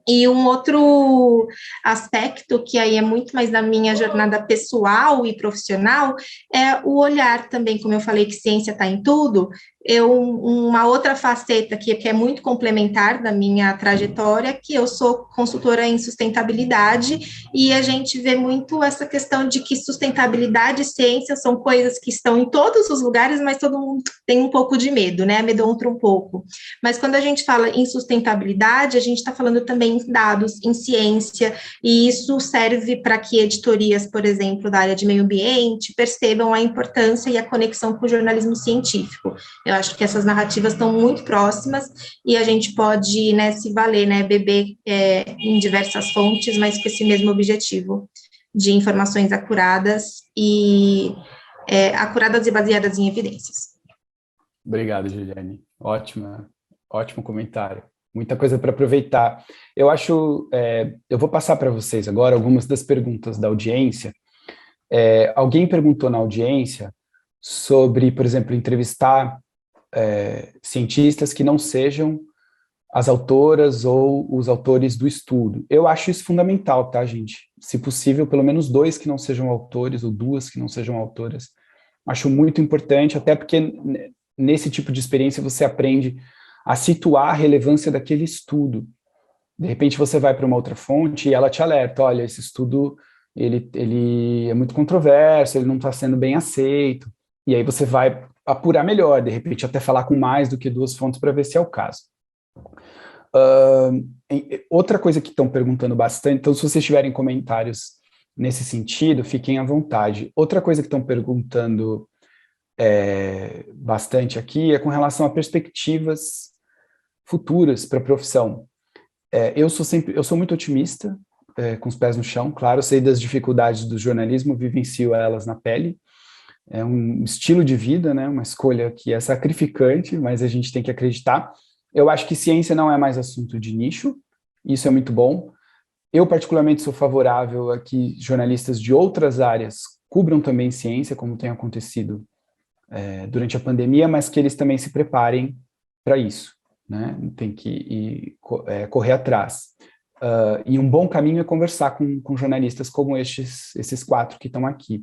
[SPEAKER 5] E um outro aspecto, que aí é muito mais da minha jornada pessoal e profissional, é o olhar também, como eu falei, que ciência está em tudo. Uma outra faceta que é muito complementar da minha trajetória, que eu sou consultora em sustentabilidade, e a gente vê muito essa questão de que sustentabilidade e ciência são coisas que estão em todos os lugares, mas todo mundo tem um pouco de medo, né? Amedronta um pouco. Mas quando a gente fala em sustentabilidade, a gente está falando também em dados, em ciência, e isso serve para que editorias, por exemplo, da área de meio ambiente, percebam a importância e a conexão com o jornalismo científico. Eu acho que essas narrativas estão muito próximas e a gente pode, né, se valer, né, beber em diversas fontes, mas com esse mesmo objetivo de informações acuradas e baseadas em evidências.
[SPEAKER 2] Obrigado, Juliane. Ótimo comentário. Muita coisa para aproveitar. Eu acho, eu vou passar para vocês agora algumas das perguntas da audiência. Alguém perguntou na audiência sobre, por exemplo, entrevistar cientistas que não sejam as autoras ou os autores do estudo. Eu acho isso fundamental, tá, gente? Se possível, pelo menos 2 que não sejam autores ou 2 que não sejam autoras. Acho muito importante, até porque nesse tipo de experiência você aprende a situar a relevância daquele estudo. De repente você vai para uma outra fonte e ela te alerta, olha, esse estudo ele é muito controverso, ele não está sendo bem aceito. E aí você vai apurar melhor, de repente até falar com mais do que 2 fontes para ver se é o caso. Outra coisa que estão perguntando bastante, então se vocês tiverem comentários nesse sentido, fiquem à vontade. Outra coisa que estão perguntando bastante aqui é com relação a perspectivas futuras para a profissão. Eu sou muito otimista, com os pés no chão, claro, sei das dificuldades do jornalismo, vivencio elas na pele. É um estilo de vida, né, uma escolha que é sacrificante, mas a gente tem que acreditar. Eu acho que ciência não é mais assunto de nicho, isso é muito bom. Eu, particularmente, sou favorável a que jornalistas de outras áreas cubram também ciência, como tem acontecido durante a pandemia, mas que eles também se preparem para isso, né? Tem que correr atrás. E um bom caminho é conversar com jornalistas como esses 4 que estão aqui.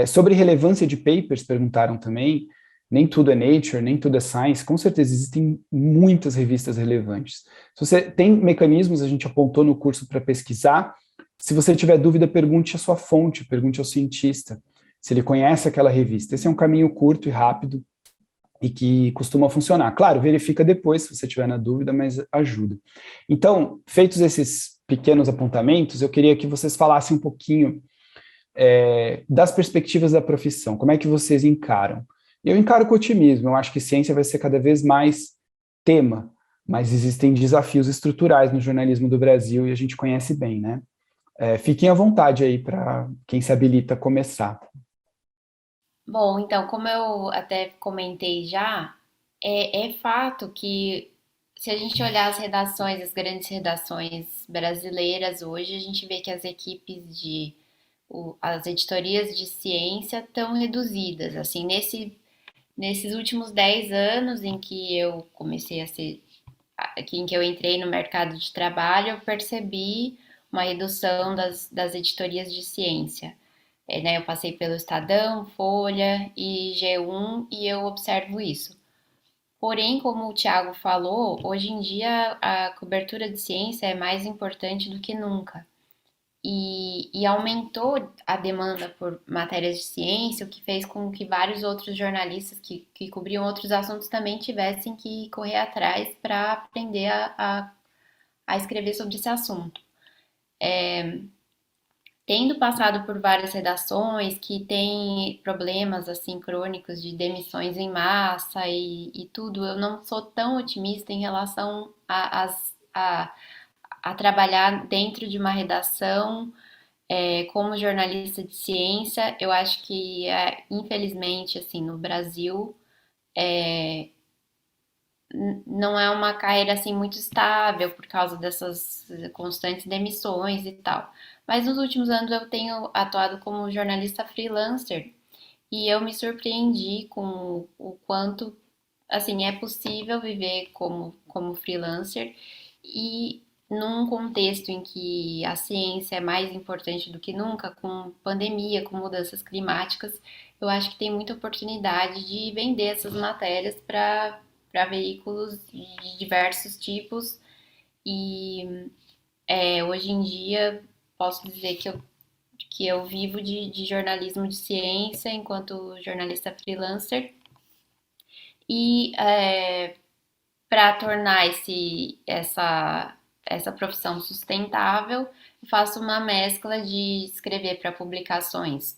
[SPEAKER 2] Sobre relevância de papers, perguntaram também. Nem tudo é Nature, nem tudo é Science. Com certeza existem muitas revistas relevantes. Se você tem mecanismos, a gente apontou no curso para pesquisar. Se você tiver dúvida, pergunte a sua fonte, pergunte ao cientista, se ele conhece aquela revista. Esse é um caminho curto e rápido e que costuma funcionar. Claro, verifica depois se você tiver na dúvida, mas ajuda. Então, feitos esses pequenos apontamentos, eu queria que vocês falassem um pouquinho das perspectivas da profissão. Como é que vocês encaram? Eu encaro com otimismo, eu acho que ciência vai ser cada vez mais tema, mas existem desafios estruturais no jornalismo do Brasil e a gente conhece bem, né? Fiquem à vontade aí para quem se habilita a começar.
[SPEAKER 4] Bom, então, como eu até comentei já, é fato que se a gente olhar as redações, as grandes redações brasileiras hoje, a gente vê que as equipes as editorias de ciência estão reduzidas. Assim, nesses últimos 10 anos em que eu comecei em que eu entrei no mercado de trabalho, eu percebi uma redução das editorias de ciência. Né, eu passei pelo Estadão, Folha e G1 e eu observo isso. Porém, como o Thiago falou, hoje em dia a cobertura de ciência é mais importante do que nunca. E aumentou a demanda por matérias de ciência, o que fez com que vários outros jornalistas que cobriam outros assuntos também tivessem que correr atrás para aprender a escrever sobre esse assunto. Tendo passado por várias redações que têm problemas assim crônicos de demissões em massa e tudo, eu não sou tão otimista em relação a trabalhar dentro de uma redação como jornalista de ciência. Eu acho que, infelizmente, assim, no Brasil, não é uma carreira assim muito estável por causa dessas constantes demissões e tal. Mas nos últimos anos eu tenho atuado como jornalista freelancer e eu me surpreendi com o quanto assim é possível viver como freelancer e num contexto em que a ciência é mais importante do que nunca, com pandemia, com mudanças climáticas, eu acho que tem muita oportunidade de vender essas matérias para veículos de diversos tipos e hoje em dia posso dizer que eu vivo de jornalismo de ciência enquanto jornalista freelancer e para tornar essa profissão sustentável, eu faço uma mescla de escrever para publicações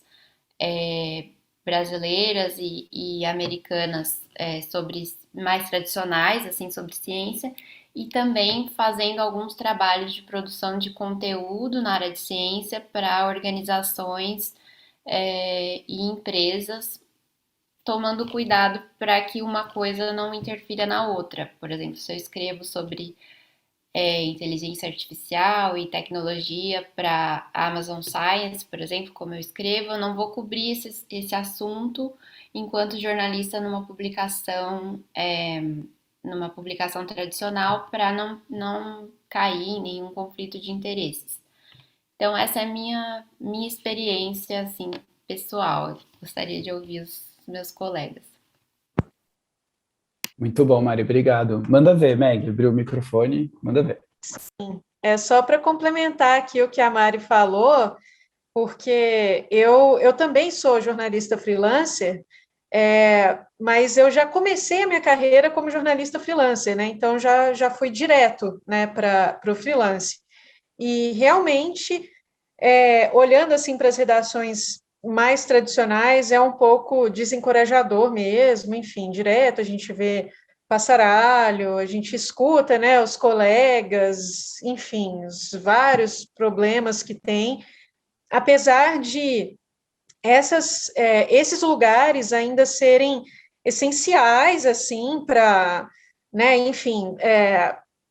[SPEAKER 4] brasileiras e americanas sobre mais tradicionais, assim, sobre ciência, e também fazendo alguns trabalhos de produção de conteúdo na área de ciência para organizações e empresas, tomando cuidado para que uma coisa não interfira na outra. Por exemplo, se eu escrevo sobre inteligência artificial e tecnologia para a Amazon Science, por exemplo, como eu escrevo, eu não vou cobrir esse assunto enquanto jornalista numa publicação numa publicação tradicional para não cair em nenhum conflito de interesses. Então, essa é a minha experiência, assim, pessoal. Eu gostaria de ouvir os meus colegas.
[SPEAKER 2] Muito bom, Mari, obrigado. Manda ver, Meg, abriu o microfone, manda ver.
[SPEAKER 6] É só para complementar aqui o que a Mari falou, porque eu também sou jornalista freelancer, mas eu já comecei a minha carreira como jornalista freelancer, né? Então já fui direto, né, para o freelance. E realmente, olhando assim para as redações mais tradicionais, é um pouco desencorajador mesmo, enfim, direto a gente vê passaralho, a gente escuta, né, os colegas, enfim, os vários problemas que tem, apesar de esses lugares ainda serem essenciais, assim, para, né, enfim,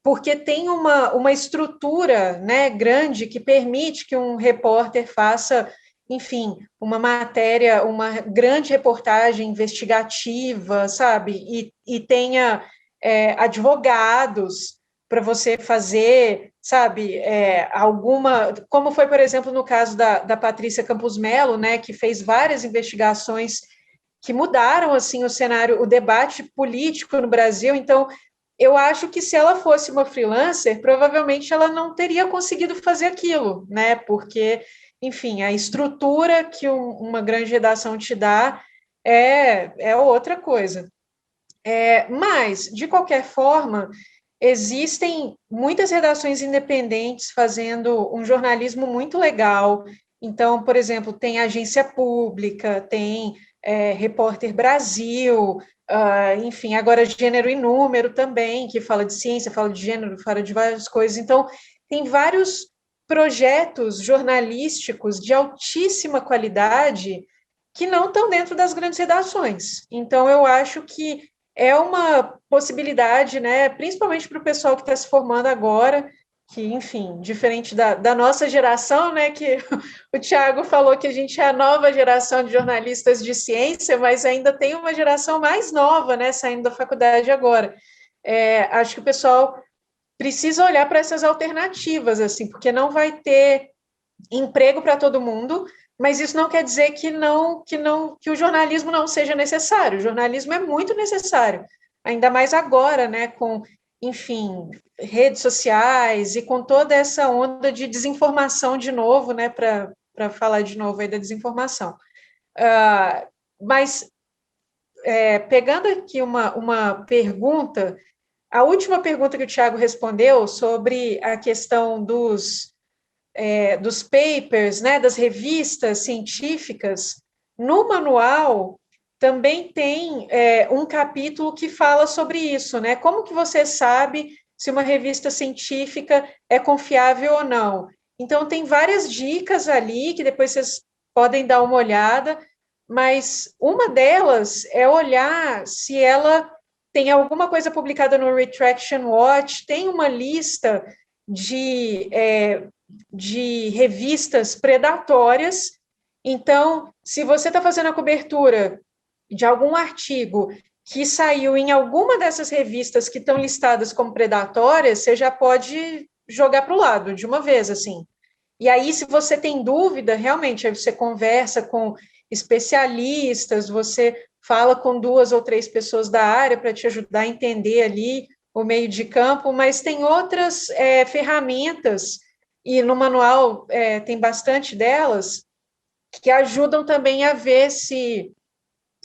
[SPEAKER 6] porque tem uma estrutura, né, grande que permite que um repórter faça, enfim, uma matéria, uma grande reportagem investigativa, sabe, e tenha advogados para você fazer, sabe, alguma, como foi, por exemplo, no caso da Patrícia Campos Melo, né, que fez várias investigações que mudaram, assim, o cenário, o debate político no Brasil. Então, eu acho que se ela fosse uma freelancer, provavelmente ela não teria conseguido fazer aquilo, né, porque, enfim, a estrutura que uma grande redação te dá é outra coisa. Mas, de qualquer forma, existem muitas redações independentes fazendo um jornalismo muito legal. Então, por exemplo, tem Agência Pública, tem Repórter Brasil, enfim, agora Gênero e Número também, que fala de ciência, fala de gênero, fala de várias coisas. Então, tem vários projetos jornalísticos de altíssima qualidade que não estão dentro das grandes redações. Então, eu acho que é uma possibilidade, né, principalmente para o pessoal que está se formando agora, que, enfim, diferente da nossa geração, né, que o Thiago falou que a gente é a nova geração de jornalistas de ciência, mas ainda tem uma geração mais nova, né, saindo da faculdade agora. Acho que o pessoal precisa olhar para essas alternativas, assim, porque não vai ter emprego para todo mundo, mas isso não quer dizer que o jornalismo não seja necessário. O jornalismo é muito necessário, ainda mais agora, né, com, enfim, redes sociais e com toda essa onda de desinformação de novo, né, para falar de novo aí da desinformação. Mas, pegando aqui uma pergunta, a última pergunta que o Thiago respondeu sobre a questão dos papers, né, das revistas científicas, no manual também tem um capítulo que fala sobre isso, né? Como que você sabe se uma revista científica é confiável ou não? Então, tem várias dicas ali que depois vocês podem dar uma olhada, mas uma delas é olhar se ela tem alguma coisa publicada no Retraction Watch, tem uma lista de revistas predatórias. Então, se você está fazendo a cobertura de algum artigo que saiu em alguma dessas revistas que estão listadas como predatórias, você já pode jogar para o lado de uma vez, assim. E aí, se você tem dúvida, realmente, aí você conversa com especialistas, você fala com 2 ou 3 pessoas da área para te ajudar a entender ali o meio de campo, mas tem outras ferramentas, e no manual tem bastante delas, que ajudam também a ver se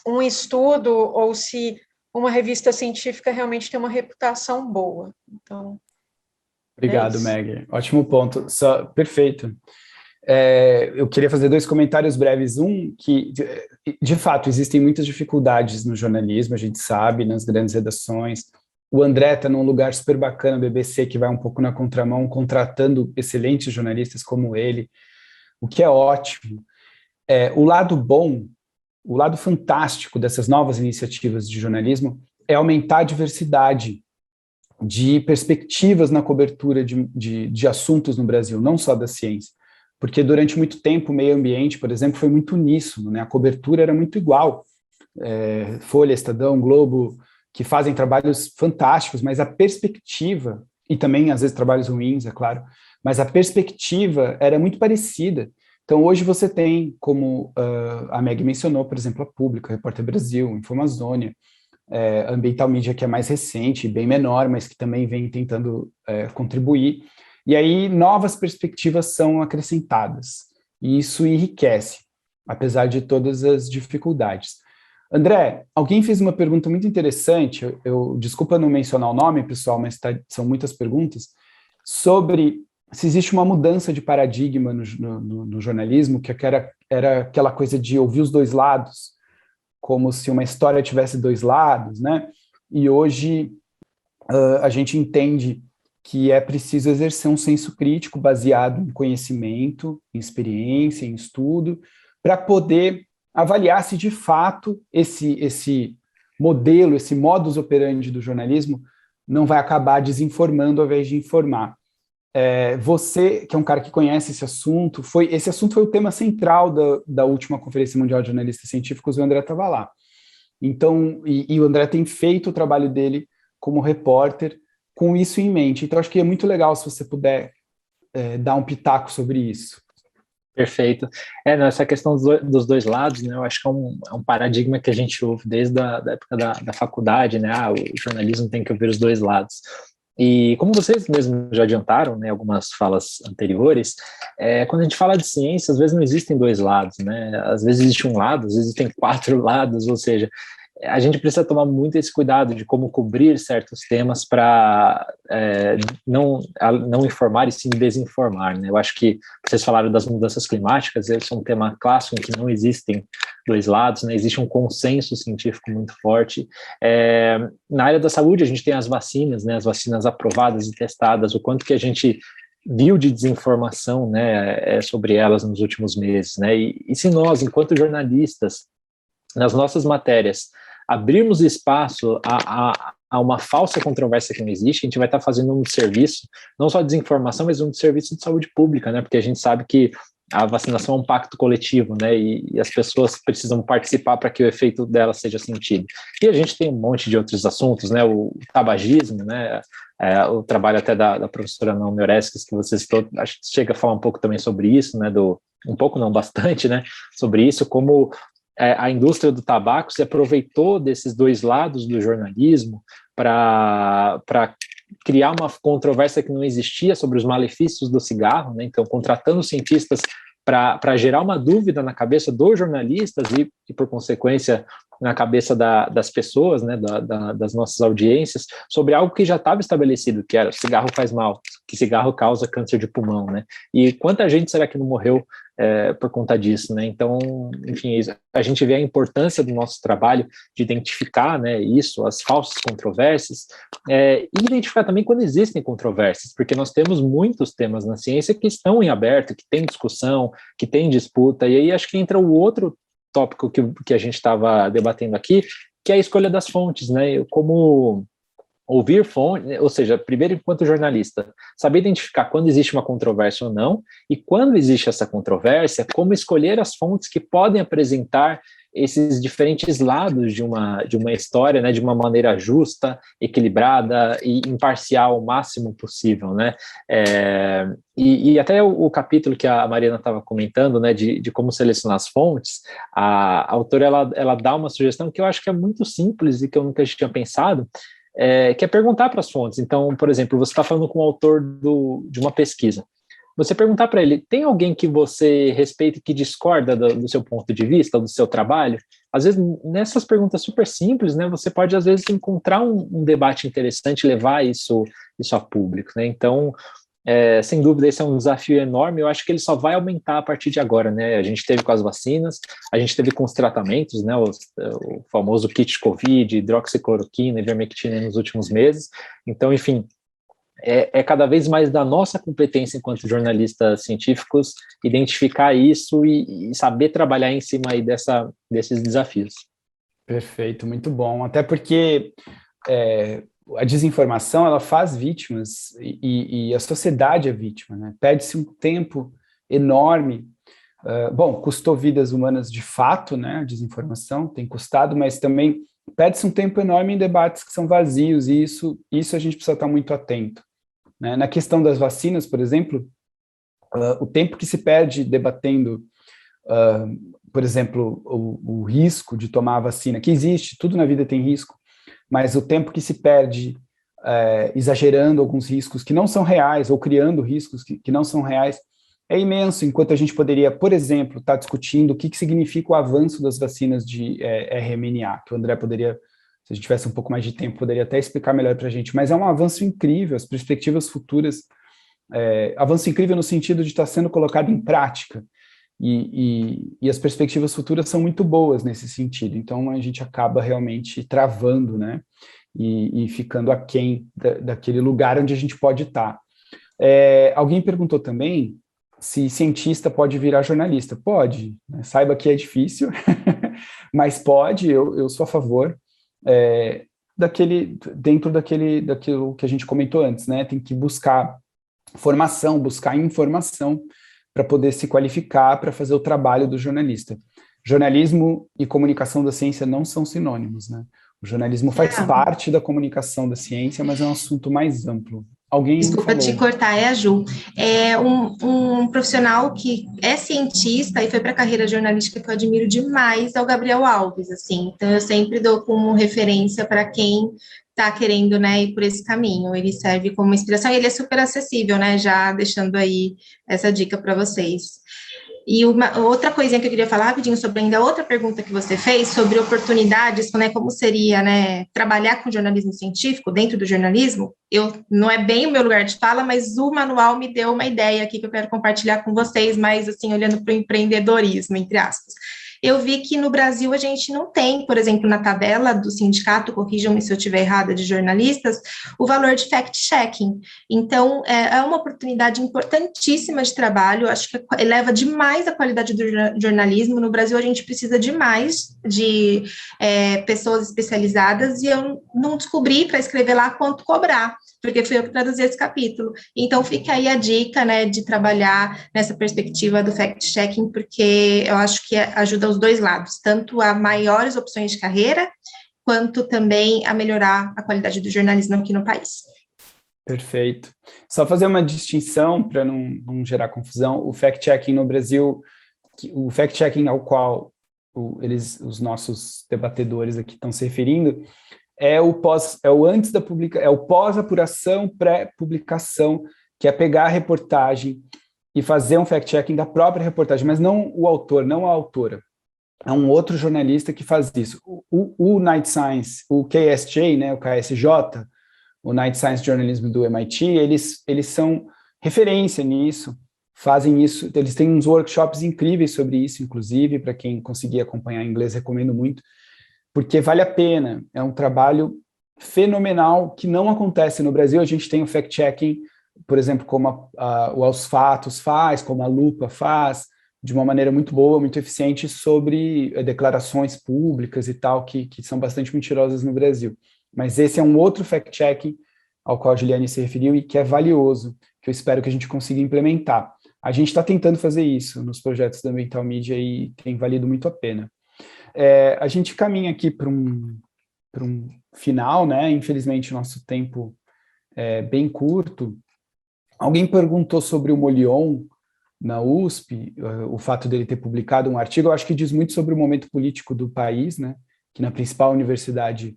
[SPEAKER 6] um estudo ou se uma revista científica realmente tem uma reputação boa. Então,
[SPEAKER 2] obrigado, Meg. Ótimo ponto. Perfeito. Eu queria fazer 2 comentários breves. Um, que, de fato, existem muitas dificuldades no jornalismo, a gente sabe, nas grandes redações. O André está num lugar super bacana, BBC, que vai um pouco na contramão, contratando excelentes jornalistas como ele, o que é ótimo. O lado bom, o lado fantástico dessas novas iniciativas de jornalismo é aumentar a diversidade de perspectivas na cobertura de assuntos no Brasil, não só da ciência. Porque durante muito tempo o meio ambiente, por exemplo, foi muito uníssono, né? A cobertura era muito igual. Folha, Estadão, Globo, que fazem trabalhos fantásticos, mas a perspectiva, e também às vezes trabalhos ruins, é claro, mas a perspectiva era muito parecida. Então hoje você tem, como a Meg mencionou, por exemplo, a Pública, a Repórter Brasil, Infomazônia, a Ambiental Media, que é mais recente, bem menor, mas que também vem tentando contribuir. E aí novas perspectivas são acrescentadas, e isso enriquece, apesar de todas as dificuldades. André, alguém fez uma pergunta muito interessante, desculpa não mencionar o nome, pessoal, mas são muitas perguntas, sobre se existe uma mudança de paradigma no jornalismo, que era aquela coisa de ouvir os dois lados, como se uma história tivesse dois lados, né? E hoje a gente entende que é preciso exercer um senso crítico baseado em conhecimento, em experiência, em estudo, para poder avaliar se de fato esse modelo, esse modus operandi do jornalismo não vai acabar desinformando ao invés de informar. Você, que é um cara que conhece esse assunto foi o tema central da última Conferência Mundial de Jornalistas Científicos, e o André estava lá. Então, e o André tem feito o trabalho dele como repórter com isso em mente. Então, acho que é muito legal se você puder dar um pitaco sobre isso.
[SPEAKER 3] Perfeito. Essa questão dos dois lados, né, eu acho que é um paradigma que a gente ouve desde a época da faculdade, né, o jornalismo tem que ouvir os dois lados. E como vocês mesmos já adiantaram, né, algumas falas anteriores, quando a gente fala de ciência, às vezes não existem dois lados, né, às vezes existe um lado, às vezes existem 4 lados, ou seja, a gente precisa tomar muito esse cuidado de como cobrir certos temas para não informar e sim desinformar, né? Eu acho que vocês falaram das mudanças climáticas, esse é um tema clássico em que não existem dois lados, né? Existe um consenso científico muito forte. Na área da saúde, a gente tem as vacinas, né? As vacinas aprovadas e testadas, o quanto que a gente viu de desinformação, né, sobre elas nos últimos meses, né? E se nós, enquanto jornalistas, nas nossas matérias, abrirmos espaço a uma falsa controvérsia que não existe, a gente vai estar fazendo um serviço, não só de desinformação, mas um serviço de saúde pública, né? Porque a gente sabe que a vacinação é um pacto coletivo, né? E as pessoas precisam participar para que o efeito dela seja sentido. E a gente tem um monte de outros assuntos, né? O tabagismo, né? O trabalho até da professora Naomi Oreskes, que vocês todos, acho que chega a falar um pouco também sobre isso, né? Um pouco, não, bastante, né? Sobre isso, como a indústria do tabaco se aproveitou desses dois lados do jornalismo para criar uma controvérsia que não existia sobre os malefícios do cigarro, né? Então, contratando cientistas para gerar uma dúvida na cabeça dos jornalistas e por consequência, na cabeça das pessoas, né, das nossas audiências, sobre algo que já estava estabelecido, que era cigarro faz mal, que cigarro causa câncer de pulmão, né? E quanta gente será que não morreu por conta disso, né? Então, enfim, a gente vê a importância do nosso trabalho de identificar, né, isso, as falsas controvérsias, e identificar também quando existem controvérsias, porque nós temos muitos temas na ciência que estão em aberto, que tem discussão, que tem disputa, e aí acho que entra o outro tópico que a gente estava debatendo aqui, que é a escolha das fontes, né? Como ouvir fontes, ou seja, primeiro, enquanto jornalista, saber identificar quando existe uma controvérsia ou não, e quando existe essa controvérsia, como escolher as fontes que podem apresentar esses diferentes lados de uma história, né, de uma maneira justa, equilibrada e imparcial o máximo possível, né? E até o capítulo que a Mariana estava comentando, né, de como selecionar as fontes, a autora ela dá uma sugestão que eu acho que é muito simples e que eu nunca tinha pensado, que é perguntar para as fontes. Então, por exemplo, você está falando com o autor de uma pesquisa. Você perguntar para ele, tem alguém que você respeita e que discorda do seu ponto de vista, do seu trabalho? Às vezes, nessas perguntas super simples, né, você pode, às vezes, encontrar um debate interessante, levar isso a público, né? Então, sem dúvida, esse é um desafio enorme. Eu acho que ele só vai aumentar a partir de agora, né? A gente teve com as vacinas, a gente teve com os tratamentos, né? O famoso kit COVID, hidroxicloroquina, ivermectina nos últimos meses. Então, enfim, é cada vez mais da nossa competência enquanto jornalistas científicos identificar isso e saber trabalhar em cima aí desses desafios.
[SPEAKER 2] Perfeito, muito bom. Até porque a desinformação, ela faz vítimas e a sociedade é vítima, né? Perde-se um tempo enorme. Custou vidas humanas de fato, né? A desinformação tem custado, mas também perde-se um tempo enorme em debates que são vazios, e isso a gente precisa estar muito atento, né? Na questão das vacinas, por exemplo, o tempo que se perde debatendo, por exemplo, o risco de tomar a vacina, que existe, tudo na vida tem risco, mas o tempo que se perde exagerando alguns riscos que não são reais, ou criando riscos que não são reais, é imenso, enquanto a gente poderia, por exemplo, estar discutindo o que significa o avanço das vacinas de RMNA, que o André poderia, se a gente tivesse um pouco mais de tempo, poderia até explicar melhor para a gente, mas é um avanço incrível, as perspectivas futuras, avanço incrível no sentido de estar sendo colocado em prática, e as perspectivas futuras são muito boas nesse sentido, então a gente acaba realmente travando, né, e ficando aquém daquele lugar onde a gente pode estar. Alguém perguntou também se cientista pode virar jornalista. Pode, né? Saiba que é difícil, mas pode, eu sou a favor, dentro daquilo que a gente comentou antes, né? Tem que buscar formação, buscar informação para poder se qualificar para fazer o trabalho do jornalista. Jornalismo e comunicação da ciência não são sinônimos, né? O jornalismo faz parte da comunicação da ciência, mas é um assunto mais amplo.
[SPEAKER 5] Desculpa te cortar, é a Ju. É um profissional que é cientista e foi para a carreira jornalística que eu admiro demais, é o Gabriel Alves, assim. Então, eu sempre dou como referência para quem está querendo, né, ir por esse caminho. Ele serve como inspiração e ele é super acessível, né, já deixando aí essa dica para vocês. E outra coisinha que eu queria falar rapidinho sobre ainda outra pergunta que você fez sobre oportunidades, né, como seria, né, trabalhar com jornalismo científico dentro do jornalismo. Não é bem o meu lugar de fala, mas o manual me deu uma ideia aqui que eu quero compartilhar com vocês, mas assim, olhando para o empreendedorismo, entre aspas. Eu vi que no Brasil a gente não tem, por exemplo, na tabela do sindicato, corrijam-me se eu estiver errada, de jornalistas, o valor de fact-checking. Então, é uma oportunidade importantíssima de trabalho, acho que eleva demais a qualidade do jornalismo. No Brasil, a gente precisa demais de pessoas especializadas, e eu não descobri para escrever lá quanto cobrar, porque fui eu que traduzi esse capítulo. Então, fica aí a dica, né, de trabalhar nessa perspectiva do fact-checking, porque eu acho que ajuda os dois lados, tanto a maiores opções de carreira, quanto também a melhorar a qualidade do jornalismo aqui no país.
[SPEAKER 2] Perfeito. Só fazer uma distinção para não gerar confusão, o fact-checking no Brasil, o fact-checking ao qual os nossos debatedores aqui estão se referindo, é o antes da publicação, é o pós-apuração, pré-publicação, que é pegar a reportagem e fazer um fact-checking da própria reportagem, mas não o autor, não a autora. É um outro jornalista que faz isso. O Night Science, o KSJ, né, o KSJ, o Night Science Journalism do MIT, eles são referência nisso, fazem isso, eles têm uns workshops incríveis sobre isso, inclusive, para quem conseguir acompanhar em inglês, recomendo muito, porque vale a pena, é um trabalho fenomenal que não acontece no Brasil. A gente tem o fact-checking, por exemplo, como o Aos Fatos faz, como a Lupa faz, de uma maneira muito boa, muito eficiente, sobre declarações públicas e tal, que são bastante mentirosas no Brasil. Mas esse é um outro fact-checking ao qual a Juliane se referiu e que é valioso, que eu espero que a gente consiga implementar. A gente está tentando fazer isso nos projetos da Ambiental Media e tem valido muito a pena. A gente caminha aqui para um final, né? Infelizmente, o nosso tempo é bem curto. Alguém perguntou sobre o Molion na USP, o fato dele ter publicado um artigo. Eu acho que diz muito sobre o momento político do país, né? Que na principal universidade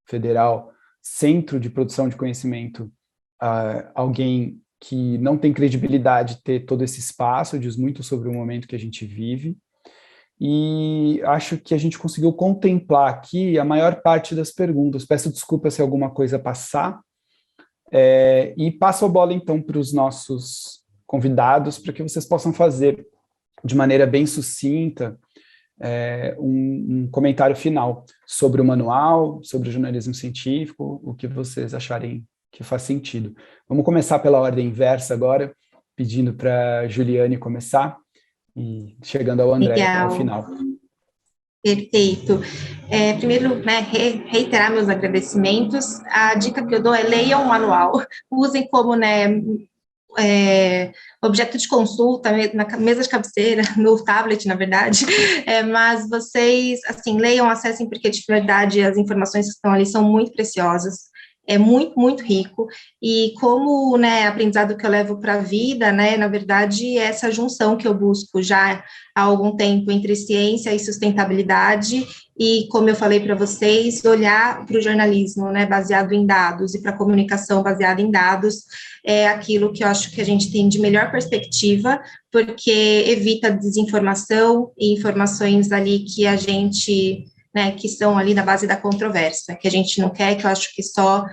[SPEAKER 2] federal, centro de produção de conhecimento, alguém que não tem credibilidade ter todo esse espaço, diz muito sobre o momento que a gente vive. E acho que a gente conseguiu contemplar aqui a maior parte das perguntas. Peço desculpa se alguma coisa passar, e passo a bola, então, para os nossos convidados, para que vocês possam fazer, de maneira bem sucinta, um comentário final sobre o manual, sobre o jornalismo científico, o que vocês acharem que faz sentido. Vamos começar pela ordem inversa agora, pedindo para a Juliane começar, e chegando ao André ao final.
[SPEAKER 5] Perfeito. Primeiro, né, reiterar meus agradecimentos. A dica que eu dou é leiam o manual, usem como, né, objeto de consulta, na mesa de cabeceira, no tablet, na verdade, mas vocês, assim, leiam, acessem, porque de verdade as informações que estão ali são muito preciosas, é muito, muito rico, e como, né, aprendizado que eu levo para a vida, né, na verdade, é essa junção que eu busco já há algum tempo entre ciência e sustentabilidade, e como eu falei para vocês, olhar para o jornalismo, né, baseado em dados, e para a comunicação baseada em dados, é aquilo que eu acho que a gente tem de melhor perspectiva, porque evita desinformação e informações ali que a gente, né, que estão ali na base da controvérsia, que a gente não quer, que eu acho que só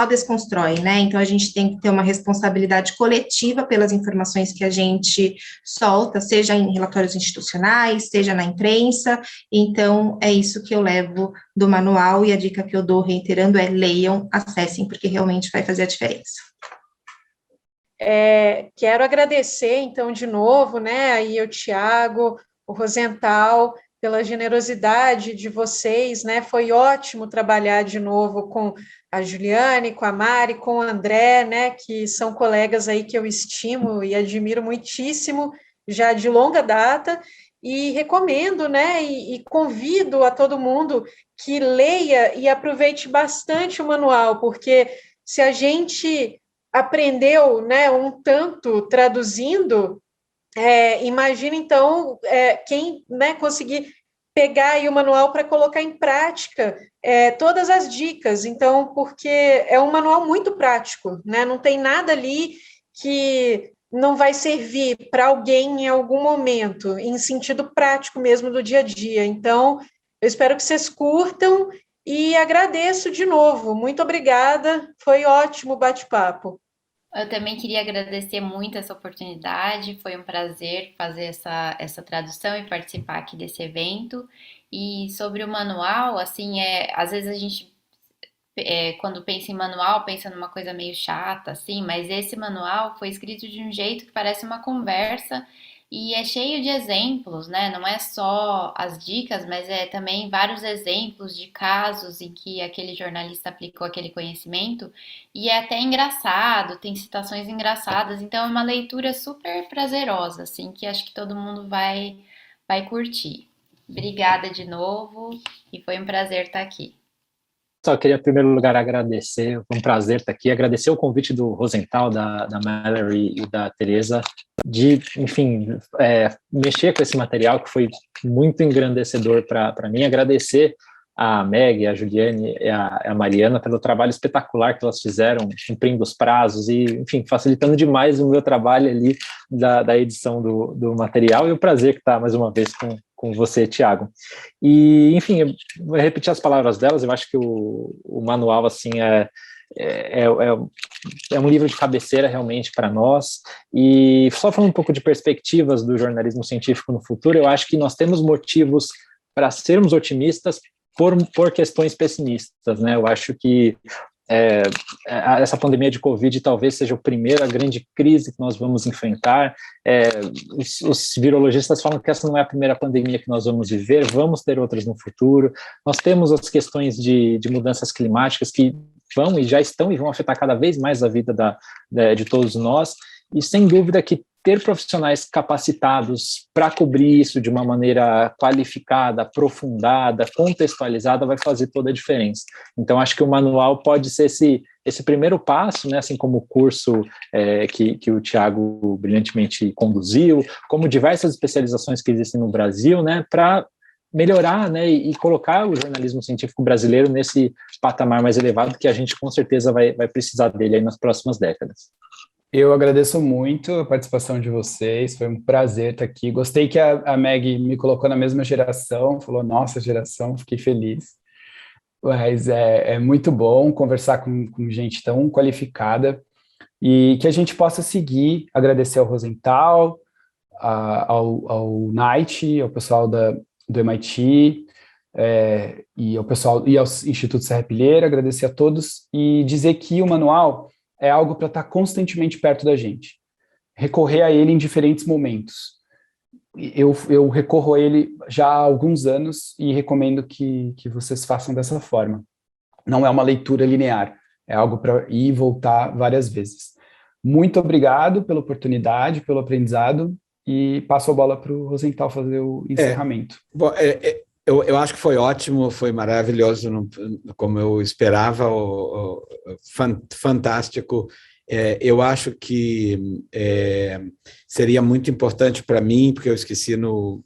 [SPEAKER 5] desconstrói, né? Então a gente tem que ter uma responsabilidade coletiva pelas informações que a gente solta, seja em relatórios institucionais, seja na imprensa. Então é isso que eu levo do manual, e a dica que eu dou, reiterando, é leiam, acessem, porque realmente vai fazer a diferença.
[SPEAKER 6] Quero agradecer, então, de novo, né, aí o Tiago, o Rosenthal, pela generosidade de vocês, né, foi ótimo trabalhar de novo com a Juliane, com a Mari, com o André, né, que são colegas aí que eu estimo e admiro muitíssimo, já de longa data, e recomendo, né, e convido a todo mundo que leia e aproveite bastante o manual, porque se a gente aprendeu, né, um tanto traduzindo, imagina, então, quem, né, conseguir pegar aí o manual para colocar em prática todas as dicas. Então, porque é um manual muito prático, né? Não tem nada ali que não vai servir para alguém em algum momento, em sentido prático mesmo do dia a dia. Então, eu espero que vocês curtam e agradeço de novo. Muito obrigada, foi ótimo o bate-papo.
[SPEAKER 4] Eu também queria agradecer muito essa oportunidade, foi um prazer fazer essa tradução e participar aqui desse evento. E sobre o manual, assim, às vezes a gente, quando pensa em manual, pensa numa coisa meio chata, assim, mas esse manual foi escrito de um jeito que parece uma conversa e é cheio de exemplos, né? Não é só as dicas, mas é também vários exemplos de casos em que aquele jornalista aplicou aquele conhecimento e é até engraçado, tem citações engraçadas, então é uma leitura super prazerosa, assim, que acho que todo mundo vai curtir. Obrigada de novo e foi um prazer estar aqui.
[SPEAKER 3] Só queria, em primeiro lugar, agradecer, foi um prazer estar aqui, agradecer o convite do Rosenthal, da Mallory e da Teresa, de, enfim, mexer com esse material que foi muito engrandecedor para mim, agradecer a Meg, a Juliane e a Mariana pelo trabalho espetacular que elas fizeram, cumprindo os prazos e, enfim, facilitando demais o meu trabalho ali da edição do material, e o prazer que está, mais uma vez, com você, Tiago. E, enfim, eu vou repetir as palavras delas, eu acho que o manual, assim, é um livro de cabeceira realmente para nós. E só falando um pouco de perspectivas do jornalismo científico no futuro, eu acho que nós temos motivos para sermos otimistas por questões pessimistas, né? Eu acho que essa pandemia de Covid talvez seja a primeira grande crise que nós vamos enfrentar. Os virologistas falam que essa não é a primeira pandemia que nós vamos viver, vamos ter outras no futuro. Nós temos as questões de mudanças climáticas que vão e já estão e vão afetar cada vez mais a vida de todos nós, e sem dúvida que ter profissionais capacitados para cobrir isso de uma maneira qualificada, aprofundada, contextualizada, vai fazer toda a diferença. Então, acho que o manual pode ser esse primeiro passo, né, assim como o curso que o Tiago brilhantemente conduziu, como diversas especializações que existem no Brasil, né, para melhorar, né, e colocar o jornalismo científico brasileiro nesse patamar mais elevado que a gente com certeza vai precisar dele aí nas próximas décadas.
[SPEAKER 2] Eu agradeço muito a participação de vocês, foi um prazer estar aqui. Gostei que a Meg me colocou na mesma geração, falou nossa geração, fiquei feliz. Mas é muito bom conversar com gente tão qualificada e que a gente possa seguir, agradecer ao Rosenthal, ao Knight, ao pessoal do MIT, e ao pessoal e ao Instituto Serra Pilheira, agradecer a todos e dizer que o manual é algo para estar constantemente perto da gente, recorrer a ele em diferentes momentos. Eu recorro a ele já há alguns anos e recomendo que vocês façam dessa forma. Não é uma leitura linear, é algo para ir e voltar várias vezes. Muito obrigado pela oportunidade, pelo aprendizado, e passo a bola para o Rosenthal fazer o encerramento.
[SPEAKER 1] Bom, eu acho que foi ótimo, foi maravilhoso, como eu esperava, fantástico. Eu acho que seria muito importante para mim, porque eu esqueci no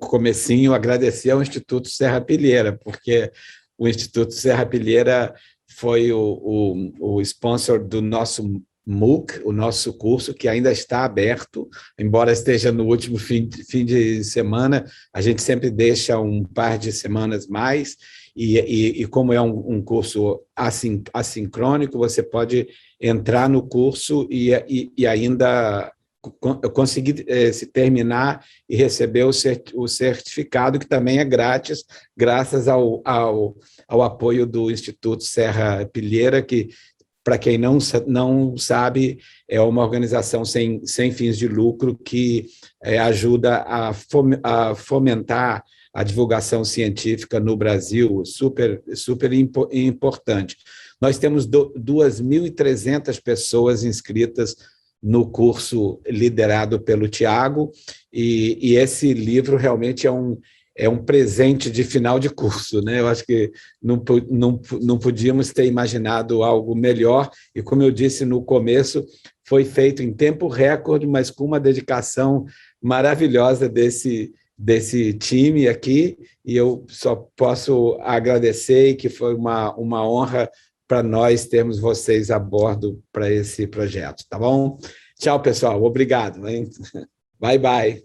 [SPEAKER 1] comecinho, agradecer ao Instituto Serra Pilheira, porque o Instituto Serra Pilheira foi o sponsor do nosso MOOC, o nosso curso, que ainda está aberto, embora esteja no último fim de semana, a gente sempre deixa um par de semanas mais, e como é um curso assincrônico, você pode entrar no curso e ainda conseguir se terminar e receber o certificado, que também é grátis, graças ao apoio do Instituto Serra Pilheira, que, para quem não sabe, é uma organização sem fins de lucro que ajuda a fomentar a divulgação científica no Brasil, super importante. Nós temos 2.300 pessoas inscritas no curso liderado pelo Tiago, e esse livro realmente é um presente de final de curso, né? Eu acho que não podíamos ter imaginado algo melhor, e como eu disse no começo, foi feito em tempo recorde, mas com uma dedicação maravilhosa desse time aqui, e eu só posso agradecer, e que foi uma honra para nós termos vocês a bordo para esse projeto, tá bom? Tchau, pessoal. Obrigado. Hein? Bye, bye.